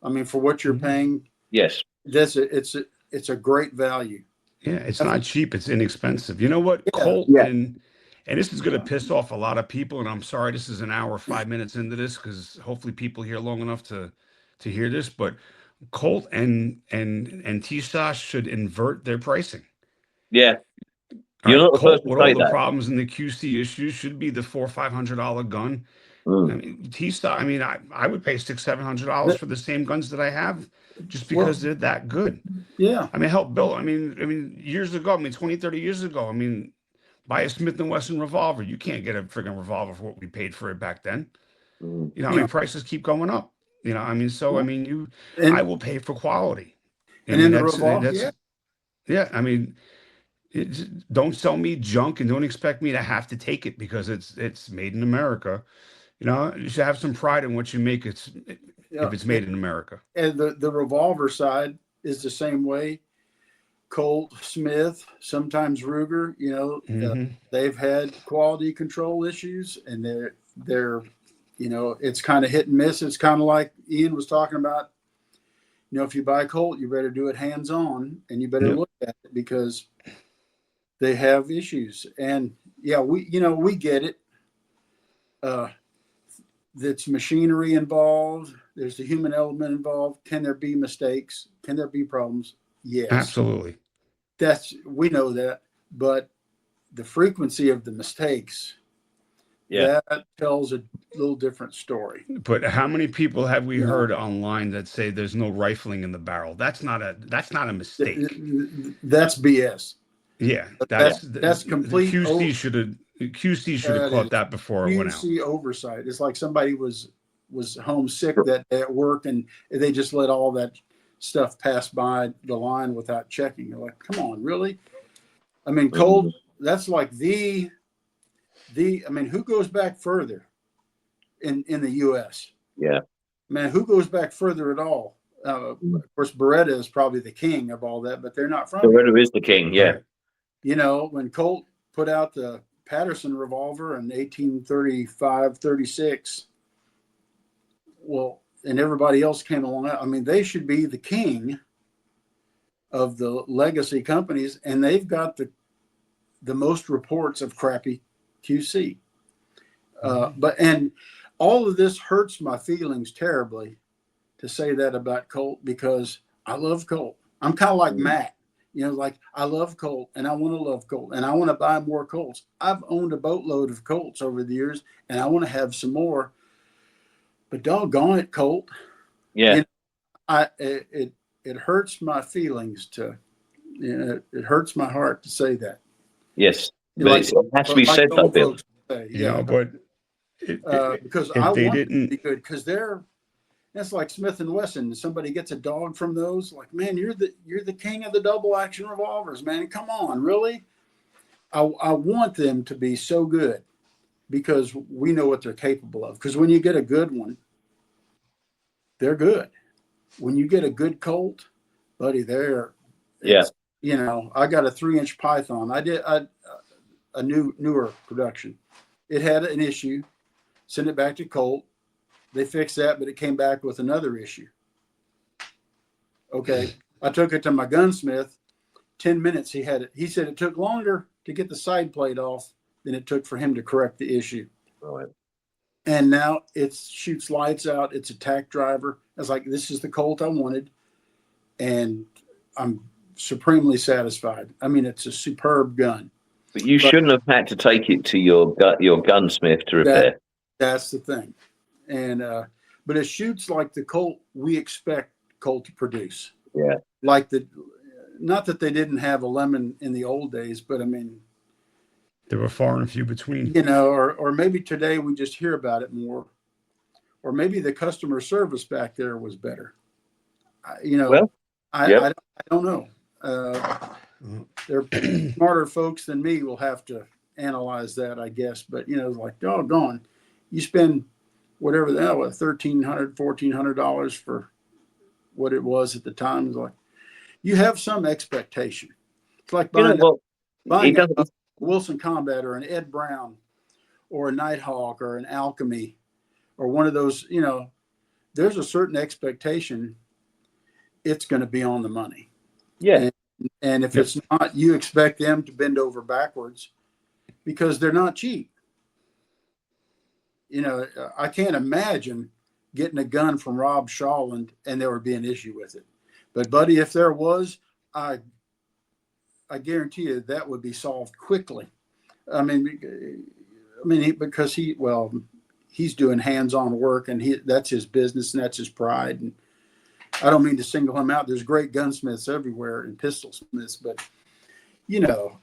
I mean, for what you're paying. Yes. It's a great value. Yeah, it's not cheap, it's inexpensive. You know what, Yeah. Colt, Yeah. and this is going to piss off a lot of people, and I'm sorry this is an hour 5 minutes into this, because hopefully people hear long enough to hear this, but Colt and TSOS should invert their pricing. Yeah. All You're right, not the Colt, first to with say all the that. problems and the QC issues, should be the $400-$500 gun. I mean, TSOS, I mean, I would pay $600-$700 for the same guns that I have, just because they're that good. Yeah. I mean, help Bill. I mean, years ago, 20, 30 years ago, I mean, buy a Smith & Wesson revolver. You can't get a friggin' revolver for what we paid for it back then. I mean, prices keep going up. I mean, I will pay for quality. And in the revolver, yeah. I mean, don't sell me junk and don't expect me to have to take it because it's made in America. You should have some pride in what you make. If it's made in America. And the revolver side is the same way. Colt, Smith, sometimes Ruger, they've had quality control issues, and they're it's kind of hit and miss. It's kind of like Ian was talking about. If you buy Colt, you better do it hands on, and you better look at it because they have issues. And yeah, we get it. That's machinery involved. There's the human element involved. Can there be mistakes? Can there be problems? Yes, absolutely. We know that, but the frequency of the mistakes, that tells a little different story. But how many people have we heard online that say there's no rifling in the barrel? That's not a mistake. That's BS. Yeah, that's complete. QC should have caught that before it went out. QC oversight. It's like somebody was homesick that day at work, and they just let all that stuff pass by the line without checking. You're like, come on, really? I mean, Colt. That's like the. I mean, who goes back further in the U.S.? Yeah. Man, who goes back further at all? Of course, Beretta is probably the king of all that, but they're not from. Beretta is the king. Yeah. When Colt put out the Patterson revolver in 1835, 36. Well, and everybody else came along. I mean, they should be the king of the legacy companies, and they've got the most reports of crappy QC. And all of this hurts my feelings terribly to say that about Colt, because I love Colt. I'm kind of like Matt. Like I love Colt, and I want to love Colt, and I want to buy more Colts. I've owned a boatload of Colts over the years, and I want to have some more. But doggone it, Colt. Yeah. It hurts my feelings to, it hurts my heart to say that. Yes, but it has to be said, though, Bill. But because I want it to be good, because that's like Smith & Wesson. Somebody gets a dog from those, like, man, you're the king of the double action revolvers, man. Come on, really? I want them to be so good, because we know what they're capable of. Because when you get a good one, they're good. When you get a good Colt, buddy, I got a 3-inch Python. I did a newer production. It had an issue. Sent it back to Colt. They fixed that, but it came back with another issue. Okay. I took it to my gunsmith. 10 minutes he had it. He said it took longer to get the side plate off than it took for him to correct the issue. Right. And now it shoots lights out. It's a tack driver. I was like, this is the Colt I wanted. And I'm supremely satisfied. I mean, it's a superb gun. But you shouldn't have had to take it to your gunsmith to repair. That's the thing. And but it shoots like the Colt we expect Colt to produce. Yeah. Like not that they didn't have a lemon in the old days, but I mean, They were far and few between. you know, or maybe today we just hear about it more, or maybe the customer service back there was better. You know, Well, I don't know. They're smarter folks than me will have to analyze that, I guess. But, you know, like, doggone, you spend whatever the hell, $1,300, $1,400 for what it was at the time. It's like, you have some expectation. It's like you know, well, buying it a doesn't. Wilson Combat or an Ed Brown or a Nighthawk or an Alchemy or one of those, you know, there's a certain expectation it's going to be on the money. Yeah. And if it's not, you expect them to bend over backwards because they're not cheap. You know, I can't imagine getting a gun from Rob Shawland and there would be an issue with it. But buddy, if there was, I guarantee you that would be solved quickly. I mean, because he's doing hands-on work and that's his business and that's his pride. And I don't mean to single him out. There's great gunsmiths everywhere and pistolsmiths, but you know,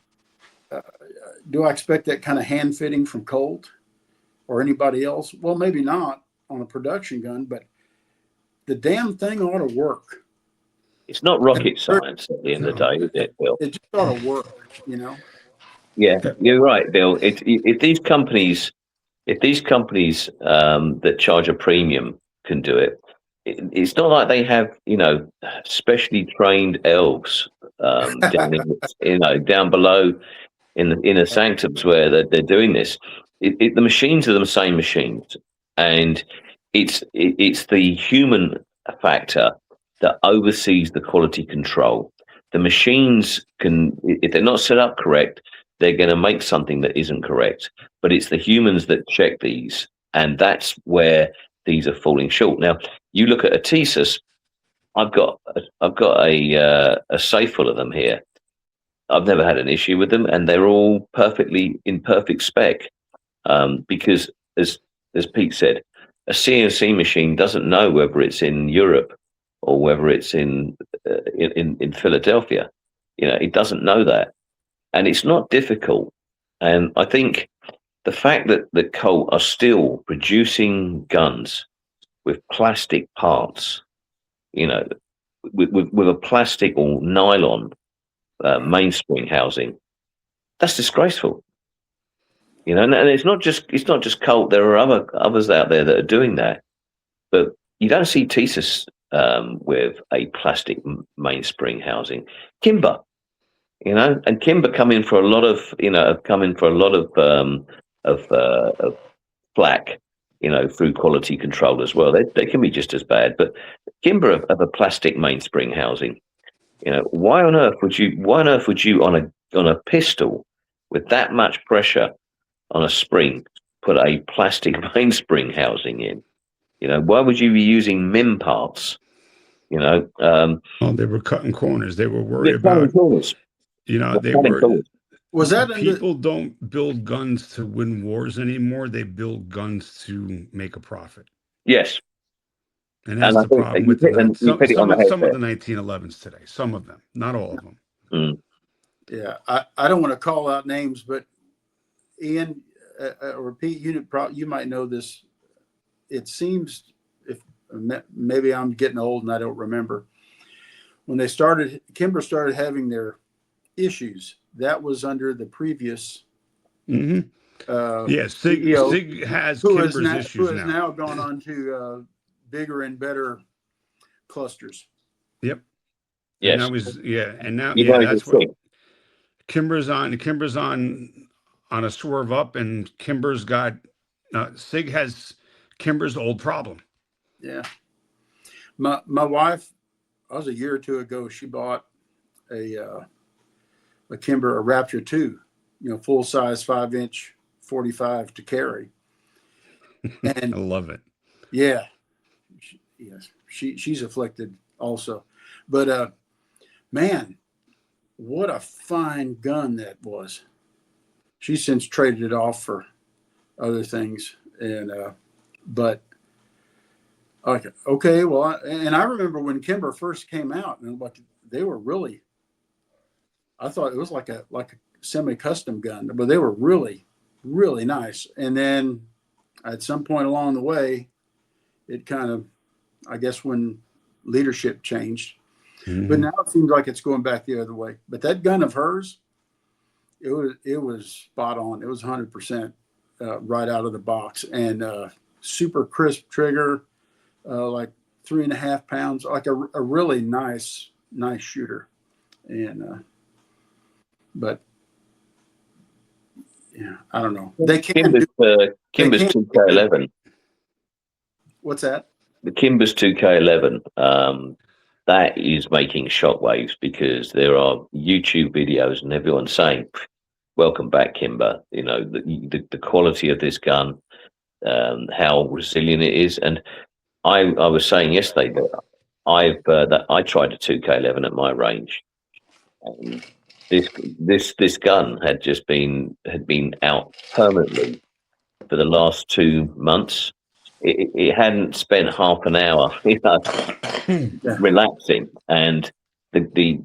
do I expect that kind of hand fitting from Colt or anybody else? Well, maybe not on a production gun, but the damn thing ought to work. It's not rocket science at the end of the day, is it, Bill? It just ought to work, you know? Yeah, you're right, Bill. If these companies that charge a premium can do it, it's not like they have, you know, specially trained elves down down below in the inner sanctums where they're doing this. The machines are the same machines, and it's the human factor that oversees the quality control. The machines can, if they're not set up correct, they're going to make something that isn't correct. But it's the humans that check these, and that's where these are falling short. Now, you look at a Thesis. I've got a safe full of them here. I've never had an issue with them, and they're all perfectly in perfect spec. Because as Pete said, a CNC machine doesn't know whether it's in Europe or whether it's in Philadelphia. You know, it doesn't know that, and it's not difficult. And I think the fact that Colt are still producing guns with plastic parts, you know, with a plastic or nylon mainspring housing, that's disgraceful. You know, and it's not just Colt. There are others out there that are doing that, but you don't see Thesis with a plastic mainspring housing. Kimber, you know, and Kimber come in for a lot of flack, you know, through quality control as well. They can be just as bad, but Kimber have a plastic mainspring housing. You know, why on earth would you on a pistol with that much pressure on a spring put a plastic mainspring housing in? You know, why would you be using MIM parts? You know, well, they were cutting corners. They were worried about, you know, Was that people don't build guns to win wars anymore. They build guns to make a profit. Yes. And that's the problem with some of the 1911s today. Some of them, not all of them. Mm. Yeah, I don't want to call out names, but Ian or Pete, you might know this. It seems, if maybe I'm getting old and I don't remember, when Kimber started having their issues, that was under the previous. Mm-hmm. Sig has Kimber's issues who has now gone on to bigger and better clusters. Yep. Yes. And now that's what Kimber's on. Kimber's on a swerve up, and Kimber's got Sig has Kimber's old problem. Yeah. My wife, I was a year or two ago, she bought a Kimber, a Raptor 2, you know, full size 5-inch 45 to carry. And I love it. Yeah. Yes. She's afflicted also. But man, what a fine gun that was. She's since traded it off for other things. And but Okay. Okay. Well, and I remember when Kimber first came out, and like they were really, I thought it was like a semi-custom gun, but they were really, really nice. And then at some point along the way, it kind of, I guess, when leadership changed, but now it seems like it's going back the other way. But that gun of hers, it was spot on. It was 100% right out of the box, and super crisp trigger, like 3.5 pounds, like a really nice shooter. And but yeah, I don't know. They can do. Kimber's They can 2K11. What's that? The Kimber's 2K11. That is making shockwaves because there are YouTube videos and everyone's saying, "Welcome back, Kimber." You know the quality of this gun, how resilient it is, and I was saying yesterday that I tried a 2K11 at my range. This gun had been out permanently for the last 2 months. It hadn't spent half an hour, relaxing. And the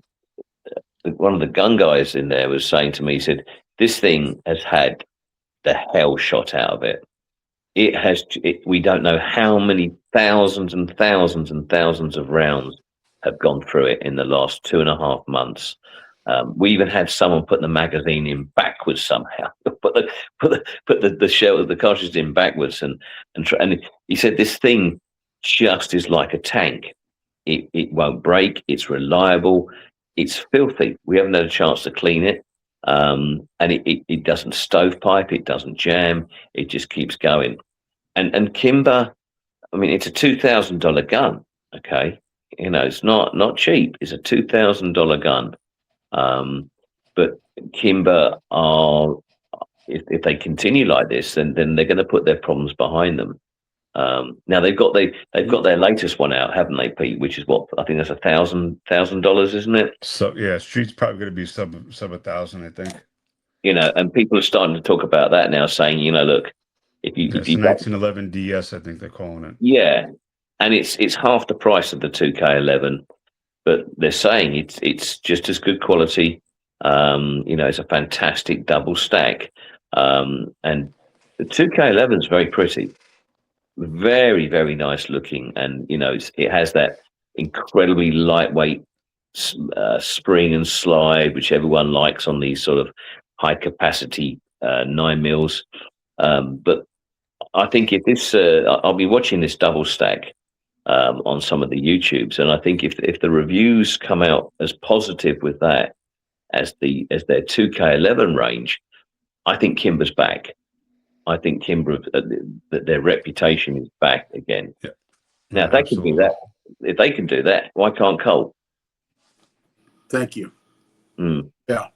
one of the gun guys in there was saying to me, he said, "This thing has had the hell shot out of it. It has. We don't know how many thousands and thousands and thousands of rounds have gone through it in the last 2.5 months." We even had someone put the magazine in backwards somehow, put the shell of the cartridge in backwards, and he said this thing just is like a tank. It won't break. It's reliable. It's filthy. We haven't had a chance to clean it, and it doesn't stovepipe. It doesn't jam. It just keeps going. And Kimber, I mean, it's a $2,000 gun. Okay, it's not cheap. It's a $2,000 gun. But Kimber are, if they continue like this, then they're going to put their problems behind them. Now they've got their latest one out, haven't they, Pete? Which is what I think that's $1,000, isn't it? So yeah, Street's probably going to be sub 1,000, I think. And people are starting to talk about that now, saying, look, if you 1911 DS, I think they're calling it. Yeah, and it's half the price of the 2K11, but they're saying it's just as good quality. It's a fantastic double stack, and the 2K11 is very pretty, very, very nice looking, and it has that incredibly lightweight spring and slide, which everyone likes on these sort of high capacity 9mm. But I think if this, I'll be watching this double stack on some of the YouTubes, and I think if the reviews come out as positive with that as their 2K11 range, I think Kimber's back. I think Kimber, that their reputation is back again. Yeah. Now, if they can do that, why can't Colt? Thank you. Yeah.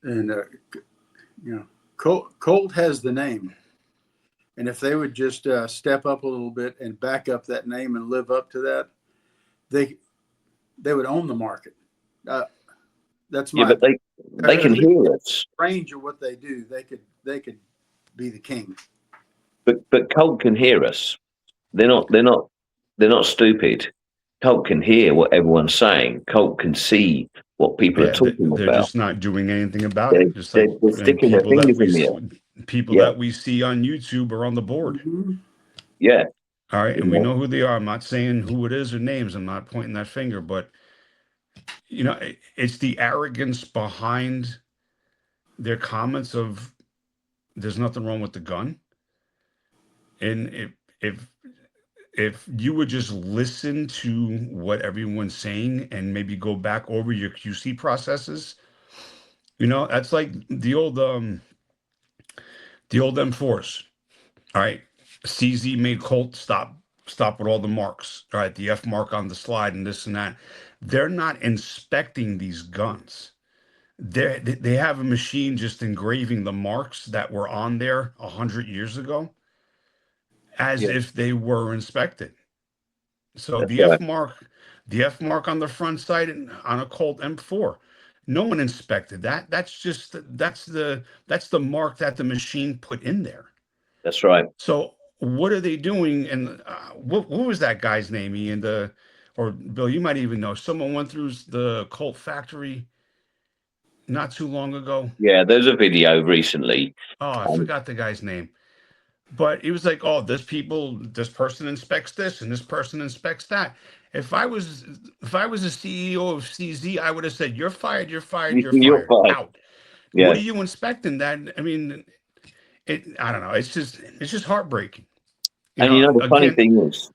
And Colt has the name, and if they would just step up a little bit and back up that name and live up to that, they would own the market. That's my. Yeah, but they can hear us. Range of what they do, they could be the king. But Colt can hear us. They're not stupid. Colt can hear what everyone's saying. Colt can see what people are talking about. They're just not doing anything about it. Just like they're sticking their fingers in the air. People that we see on YouTube are on the board. Mm-hmm. Yeah. All right, and we know who they are. I'm not saying who it is or names. I'm not pointing that finger, but it's the arrogance behind their comments of there's nothing wrong with the gun. And if you would just listen to what everyone's saying and maybe go back over your QC processes, that's like the old M4s. All right, CZ made Colt stop with all the marks. All right, the F mark on the slide and this and that. They're not inspecting these guns. They have a machine just engraving the marks that were on there 100 years ago as if they were inspected. So the F mark on the front side on a Colt M4, no one inspected that. That's the mark that the machine put in there. That's right. So what are they doing? And what was that guy's name? Ian, or Bill, you might even know. Someone went through the Colt factory not too long ago. Yeah, there's a video recently. Oh, I Um, forgot the guy's name. But it was like, oh, this person inspects this and this person inspects that. If I was a CEO of CZ, I would have said, you're fired, you're fired, you're you're fired. fine. Out. What Yeah, are you inspecting that? I mean, I don't know. It's just heartbreaking. and you know the funny Again, thing is,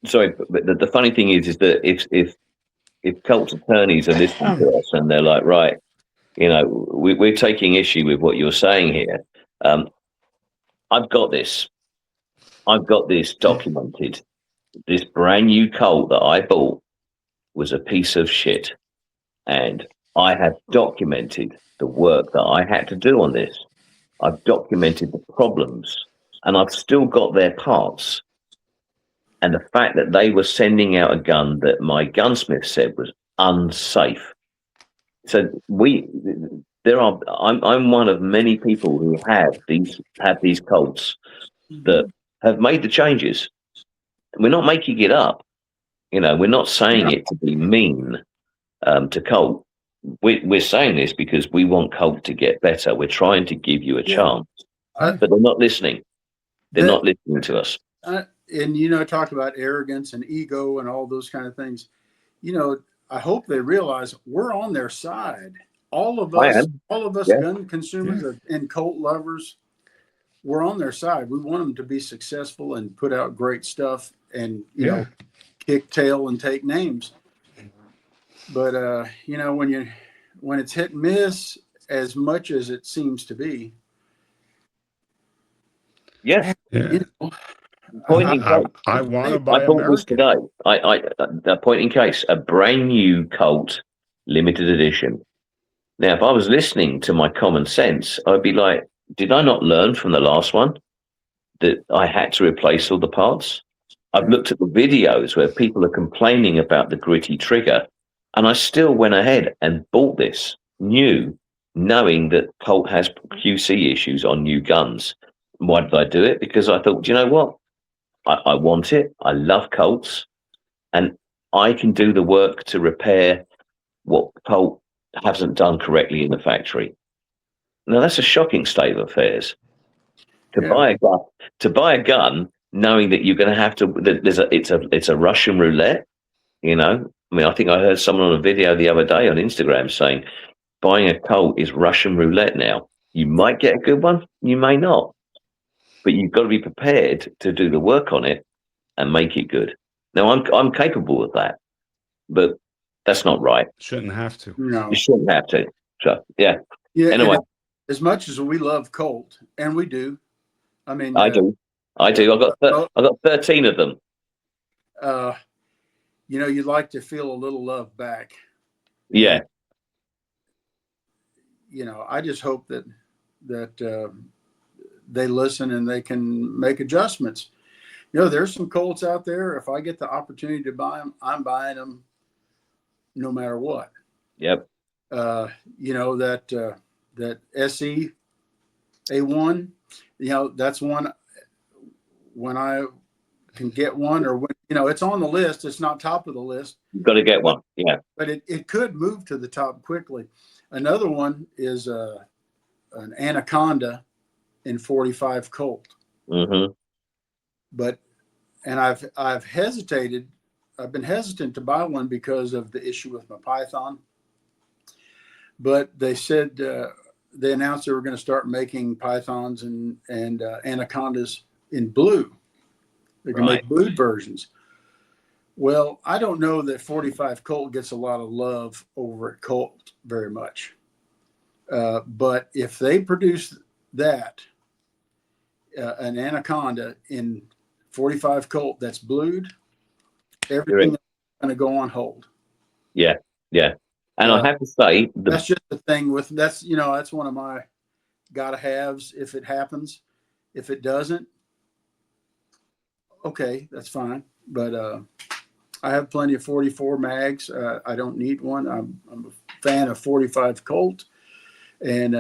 sorry, but the funny thing is that if Colt's attorneys are listening to us and they're like, right, we're taking issue with what you're saying here. Um, I've got this. I've got this documented. This brand new Colt that I bought was a piece of shit. And I have documented the work that I had to do on this. I've documented the problems and I've still got their parts. And the fact that they were sending out a gun that my gunsmith said was unsafe. So I'm one of many people who have these Colts that have made the changes. We're not making it up. We're not saying it to be mean to Colt. We're saying this because we want Colt to get better. We're trying to give you a Yeah. chance, but they're not listening. They're not listening to us. And talk about arrogance and ego and all those kind of things. I hope they realize we're on their side. All of us Yeah. gun consumers and Colt lovers, we're on their side. We want them to be successful and put out great stuff and, kick tail and take names. But, when it's hit and miss as much as it seems to be. Yeah. Point in case, I want to buy I bought this American today. A point in case, a brand new Colt limited edition. Now, if I was listening to my common sense, I'd be like, did I not learn from the last one that I had to replace all the parts? I've looked at the videos where people are complaining about the gritty trigger, and I still went ahead and bought this new, knowing that Colt has QC issues on new guns. Why did I do it? Because I thought, do you know what? I want it. I love Colts, and I can do the work to repair what Colt hasn't done correctly in the factory. Now that's a shocking state of affairs. Buy a gun, knowing that you're going to have to. It's a Russian roulette. I mean, I think I heard someone on a video the other day on Instagram saying buying a Colt is Russian roulette now. You might get a good one, you may not, but you've got to be prepared to do the work on it and make it good. Now, I'm capable of that, but that's not right. Shouldn't have to. No, you shouldn't have to. So, yeah. Anyway, as much as we love Colt, and we do, I mean, I do. I've got 13 of them. You'd like to feel a little love back. Yeah. I just hope that they listen and they can make adjustments. There's some Colts out there. If I get the opportunity to buy them, I'm buying them no matter what. Yep. That SE A1, that's one when I can get one, or when it's on the list. It's not top of the list. You've got to get one. Yeah. But it could move to the top quickly. Another one is an Anaconda in 45 Colt. Mm-hmm. And I've hesitated. I've been hesitant to buy one because of the issue with my Python. But they said they announced they were going to start making Pythons and Anacondas in blue. They can make blue versions. Well, I don't know that 45 Colt gets a lot of love over at Colt very much. But if they produce that, an Anaconda in 45 Colt that's blued, everything is going to go on hold. Yeah, yeah. And I have to say, that's just the thing that's one of my gotta haves if it happens. If it doesn't, okay, that's fine. But I have plenty of 44 mags. I don't need one. I'm a fan of 45 Colt, and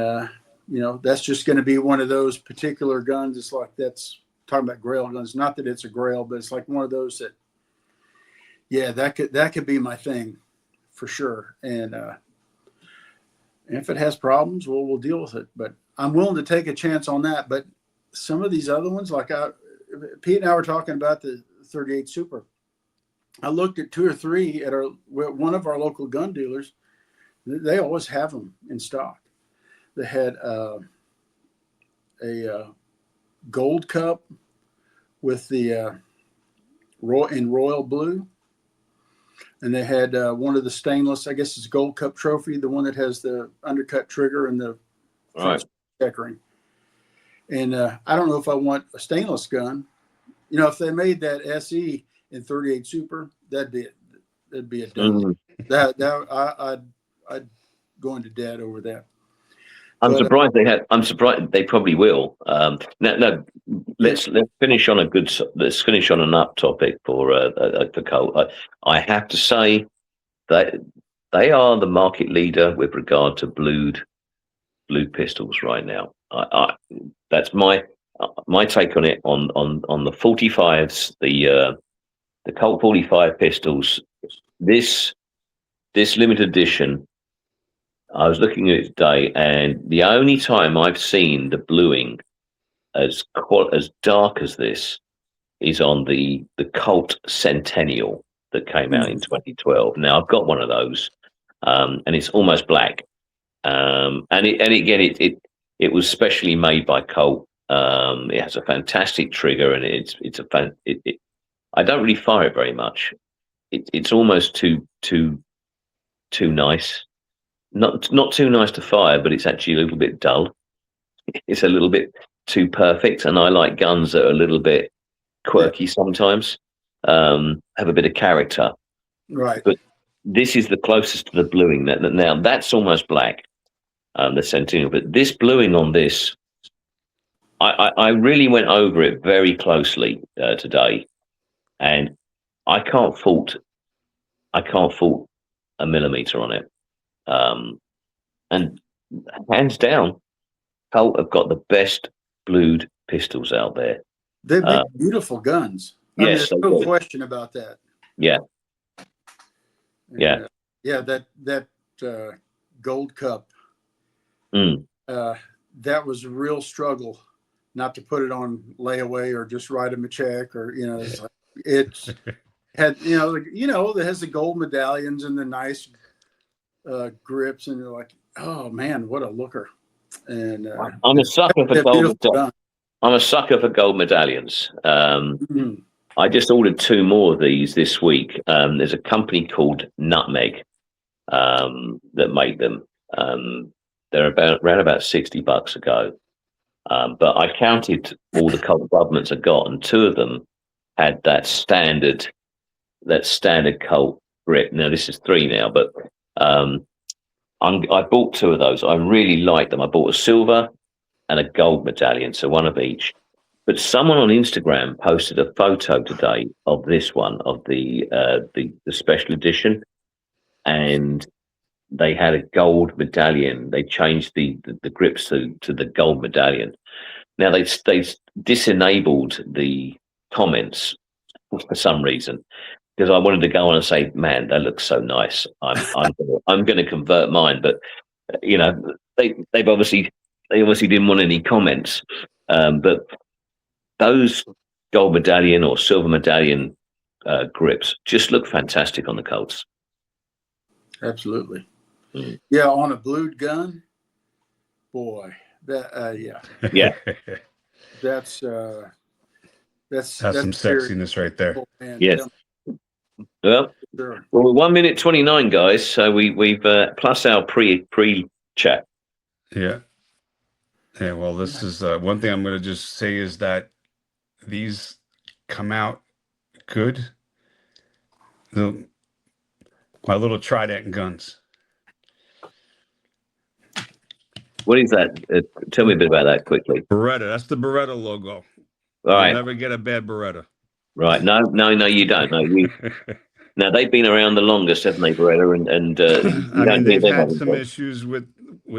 that's just going to be one of those particular guns. It's like that's talking about Grail guns. Not that it's a Grail, but it's like one of those that, yeah, that could be my thing for sure. And if it has problems, we'll deal with it. But I'm willing to take a chance on that. But some of these other ones, like Pete and I were talking about the 38 Super. I looked at 2 or 3 at one of our local gun dealers. They always have them in stock. They had a gold cup with the royal blue, and they had one of the stainless. I guess it's gold cup trophy, the one that has the undercut trigger and the Right. checkering. And I don't know if I want a stainless gun. You know, if they made that SE in 38 Super, that'd be a done. I'd go into debt over that. I'm surprised I'm surprised they probably will. No. Let's finish on let's finish on an up topic for Colt. I have to say that they are the market leader with regard to blued pistols right now. That's my take on it. On the 45s, the Colt 45 pistols. This limited edition. I was looking at it today, and the only time I've seen the bluing as dark as this is on the Colt Centennial that came out in 2012. Now I've got one of those, and it's almost black. And again, it was specially made by Colt. It has a fantastic trigger, and I don't really fire it very much. It's almost too nice. Not too nice to fire, but it's actually a little bit dull. It's a little bit too perfect, and I like guns that are a little bit quirky sometimes, have a bit of character. Right. But this is the closest to the bluing. Now that's almost black, the Centennial. But this bluing on this, I really went over it very closely today, and I can't fault a millimeter on it. And hands down, Colt have got the best blued pistols out there. They make beautiful guns. Yes, there's no question about that. Yeah. And, that gold cup. That was a real struggle, not to put it on layaway or just write them a check, or it's had that has the gold medallions and the nice grips, and you're like, oh man, what a looker. And I'm a sucker for gold. I'm a sucker for gold medallions. I just ordered 2 more of these this week. There's a company called Nutmeg that make them. They're around about $60 a go. But I counted all the Colt governments I got, and 2 of them had that standard Colt grip. Now this is 3 now, but I bought 2 of those. I really liked them. I bought a silver and a gold medallion, so one of each. But someone on Instagram posted a photo today of this one, of the special edition, and they had a gold medallion. They changed the grips to the gold medallion. Now they disenabled the comments for some reason, because I wanted to go on and say, man, that looks so nice. I'm going to convert mine, but they obviously didn't want any comments. But those gold medallion or silver medallion grips just look fantastic on the Colts. Absolutely. Yeah, on a blued gun, boy, that yeah, that's some sexiness right there. Man. Yes. Well, sure. We're 1 minute 29, guys. So we've plus our pre chat. Yeah. Yeah. Well, this is one thing I'm going to just say is that these come out good. My little Trident guns. What is that? Tell me a bit about that quickly. Beretta. That's the Beretta logo. All right. You'll never get a bad Beretta. Right. No, you don't. No, now they've been around the longest, haven't they, Beretta? And I mean, they've had some issues with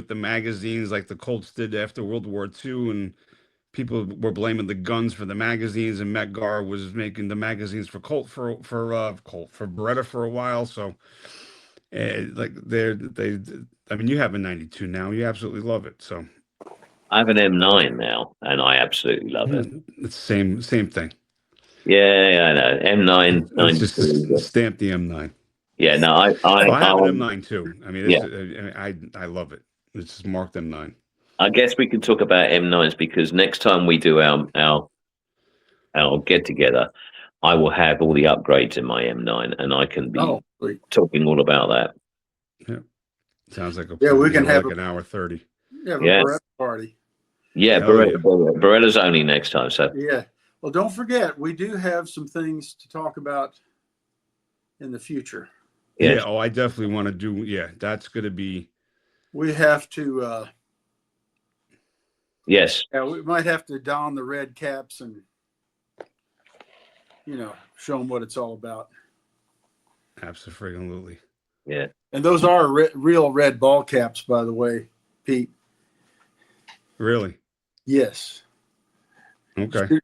the magazines, like the Colts did after World War II, and people were blaming the guns for the magazines, and Medgar was making the magazines for Colt for Beretta for a while. So, like they, I mean, you have a 92 now. You absolutely love it. So I have an M9 now, and I absolutely love it. it's same thing. Yeah, I know. M9, It's just 92. stamp the M9. Yeah, no, Well, I have an want- M9 too. I mean, yeah. I love it. It's just marked M9. I guess we can talk about M9s because next time we do our get together, I will have all the upgrades in my M9, and I can be sweet. talking all about that. Yeah, sounds like a Yeah, plan. we can have like an hour 30. have a Yeah. Beretta party. Yeah, Hell yeah. Beretta's only next time. So Yeah. Well, don't forget, we do have some things to talk about in the future. yes. Yeah. Oh, I definitely want to do. Yeah, that's gonna be. We have to. Yes. Yeah, we might have to don the red caps and, show them what it's all about. Absolutely. Yeah. And those are real red ball caps, by the way, Pete. Really? Yes. Okay.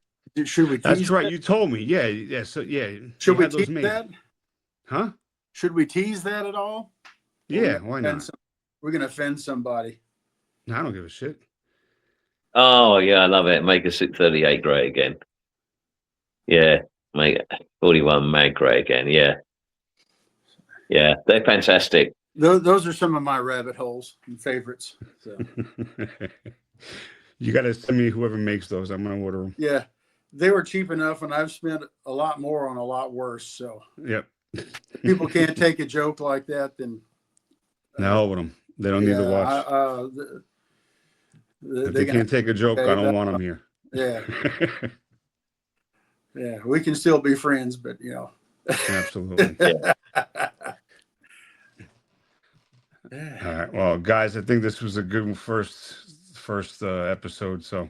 Should we tease That's right. that? You told me. Yeah. Yeah. So yeah. Should you we had those tease made. that? Huh? Should we tease that at all? Yeah. Why not? We're going to offend somebody. No, I don't give a shit. Oh yeah, I love it. Make a 638 grey again. Yeah, make 41 mag grey again. Yeah, yeah, they're fantastic. Those are some of my rabbit holes and favorites. So. You got to send me whoever makes those. I'm gonna order them. Yeah, they were cheap enough, and I've spent a lot more on a lot worse. So Yep. people can't take a joke like that. Then the hell with them. They don't need to watch. If they can't take a joke, I don't want them here. Yeah, yeah, we can still be friends, but Absolutely. All right. Well, guys, I think this was a good first episode. So,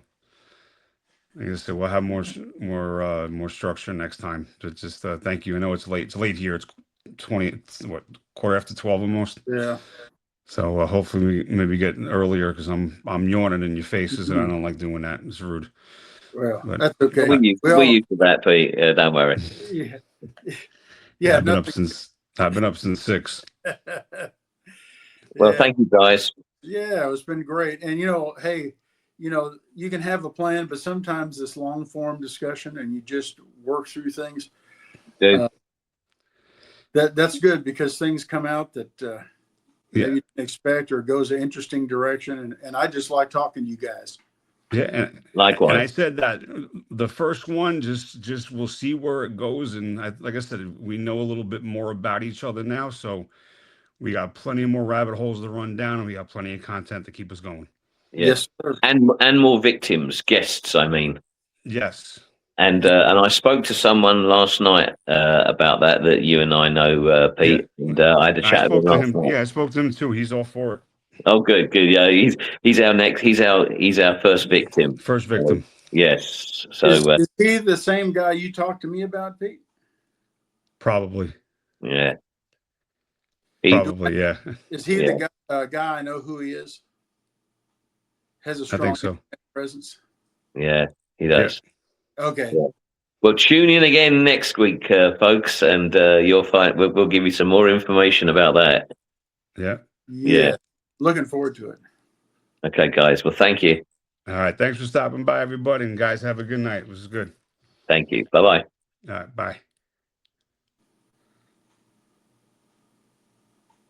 like I said, we'll have more structure next time. But just thank you. I know it's late. It's late here. It's quarter after 12 almost. Yeah. So hopefully we maybe get earlier because I'm yawning in your faces and I don't like doing that. It's rude. Well, But that's okay. We're used to that, Pete. Don't worry. Yeah. Yeah. I've been up since 6. Well, Yeah. thank you guys. Yeah, it's been great. And hey, you can have a plan, but sometimes this long form discussion and you just work through things. Dude. That's good because things come out that Yeah. you didn't expect or goes an interesting direction. And I just like talking to you guys. Yeah. Likewise. And I said that the first one, just we'll see where it goes. And like I said, we know a little bit more about each other now. So we got plenty more rabbit holes to run down and we got plenty of content to keep us going. Yeah. Yes, sir. And more victims, guests, I mean. Yes. And I spoke to someone last night about that you and I know, Pete. Yeah. And I had a chat with him last night. Yeah, I spoke to him too. He's all for it. Oh, good. Yeah, he's our next. He's our first victim. First victim. Yes. So Is he the same guy you talked to me about, Pete? Probably. yeah. Probably, yeah. Is he the guy I know who he is? Has a I strong think so. presence. Yeah, he does. Okay. Yeah. Well, tune in again next week, folks, and you'll find we'll give you some more information about that. Yeah. Yeah. Looking forward to it. Okay, guys. Well, thank you. All right. Thanks for stopping by, everybody. And guys, have a good night. This is good. Thank you. Bye-bye. All right. Bye.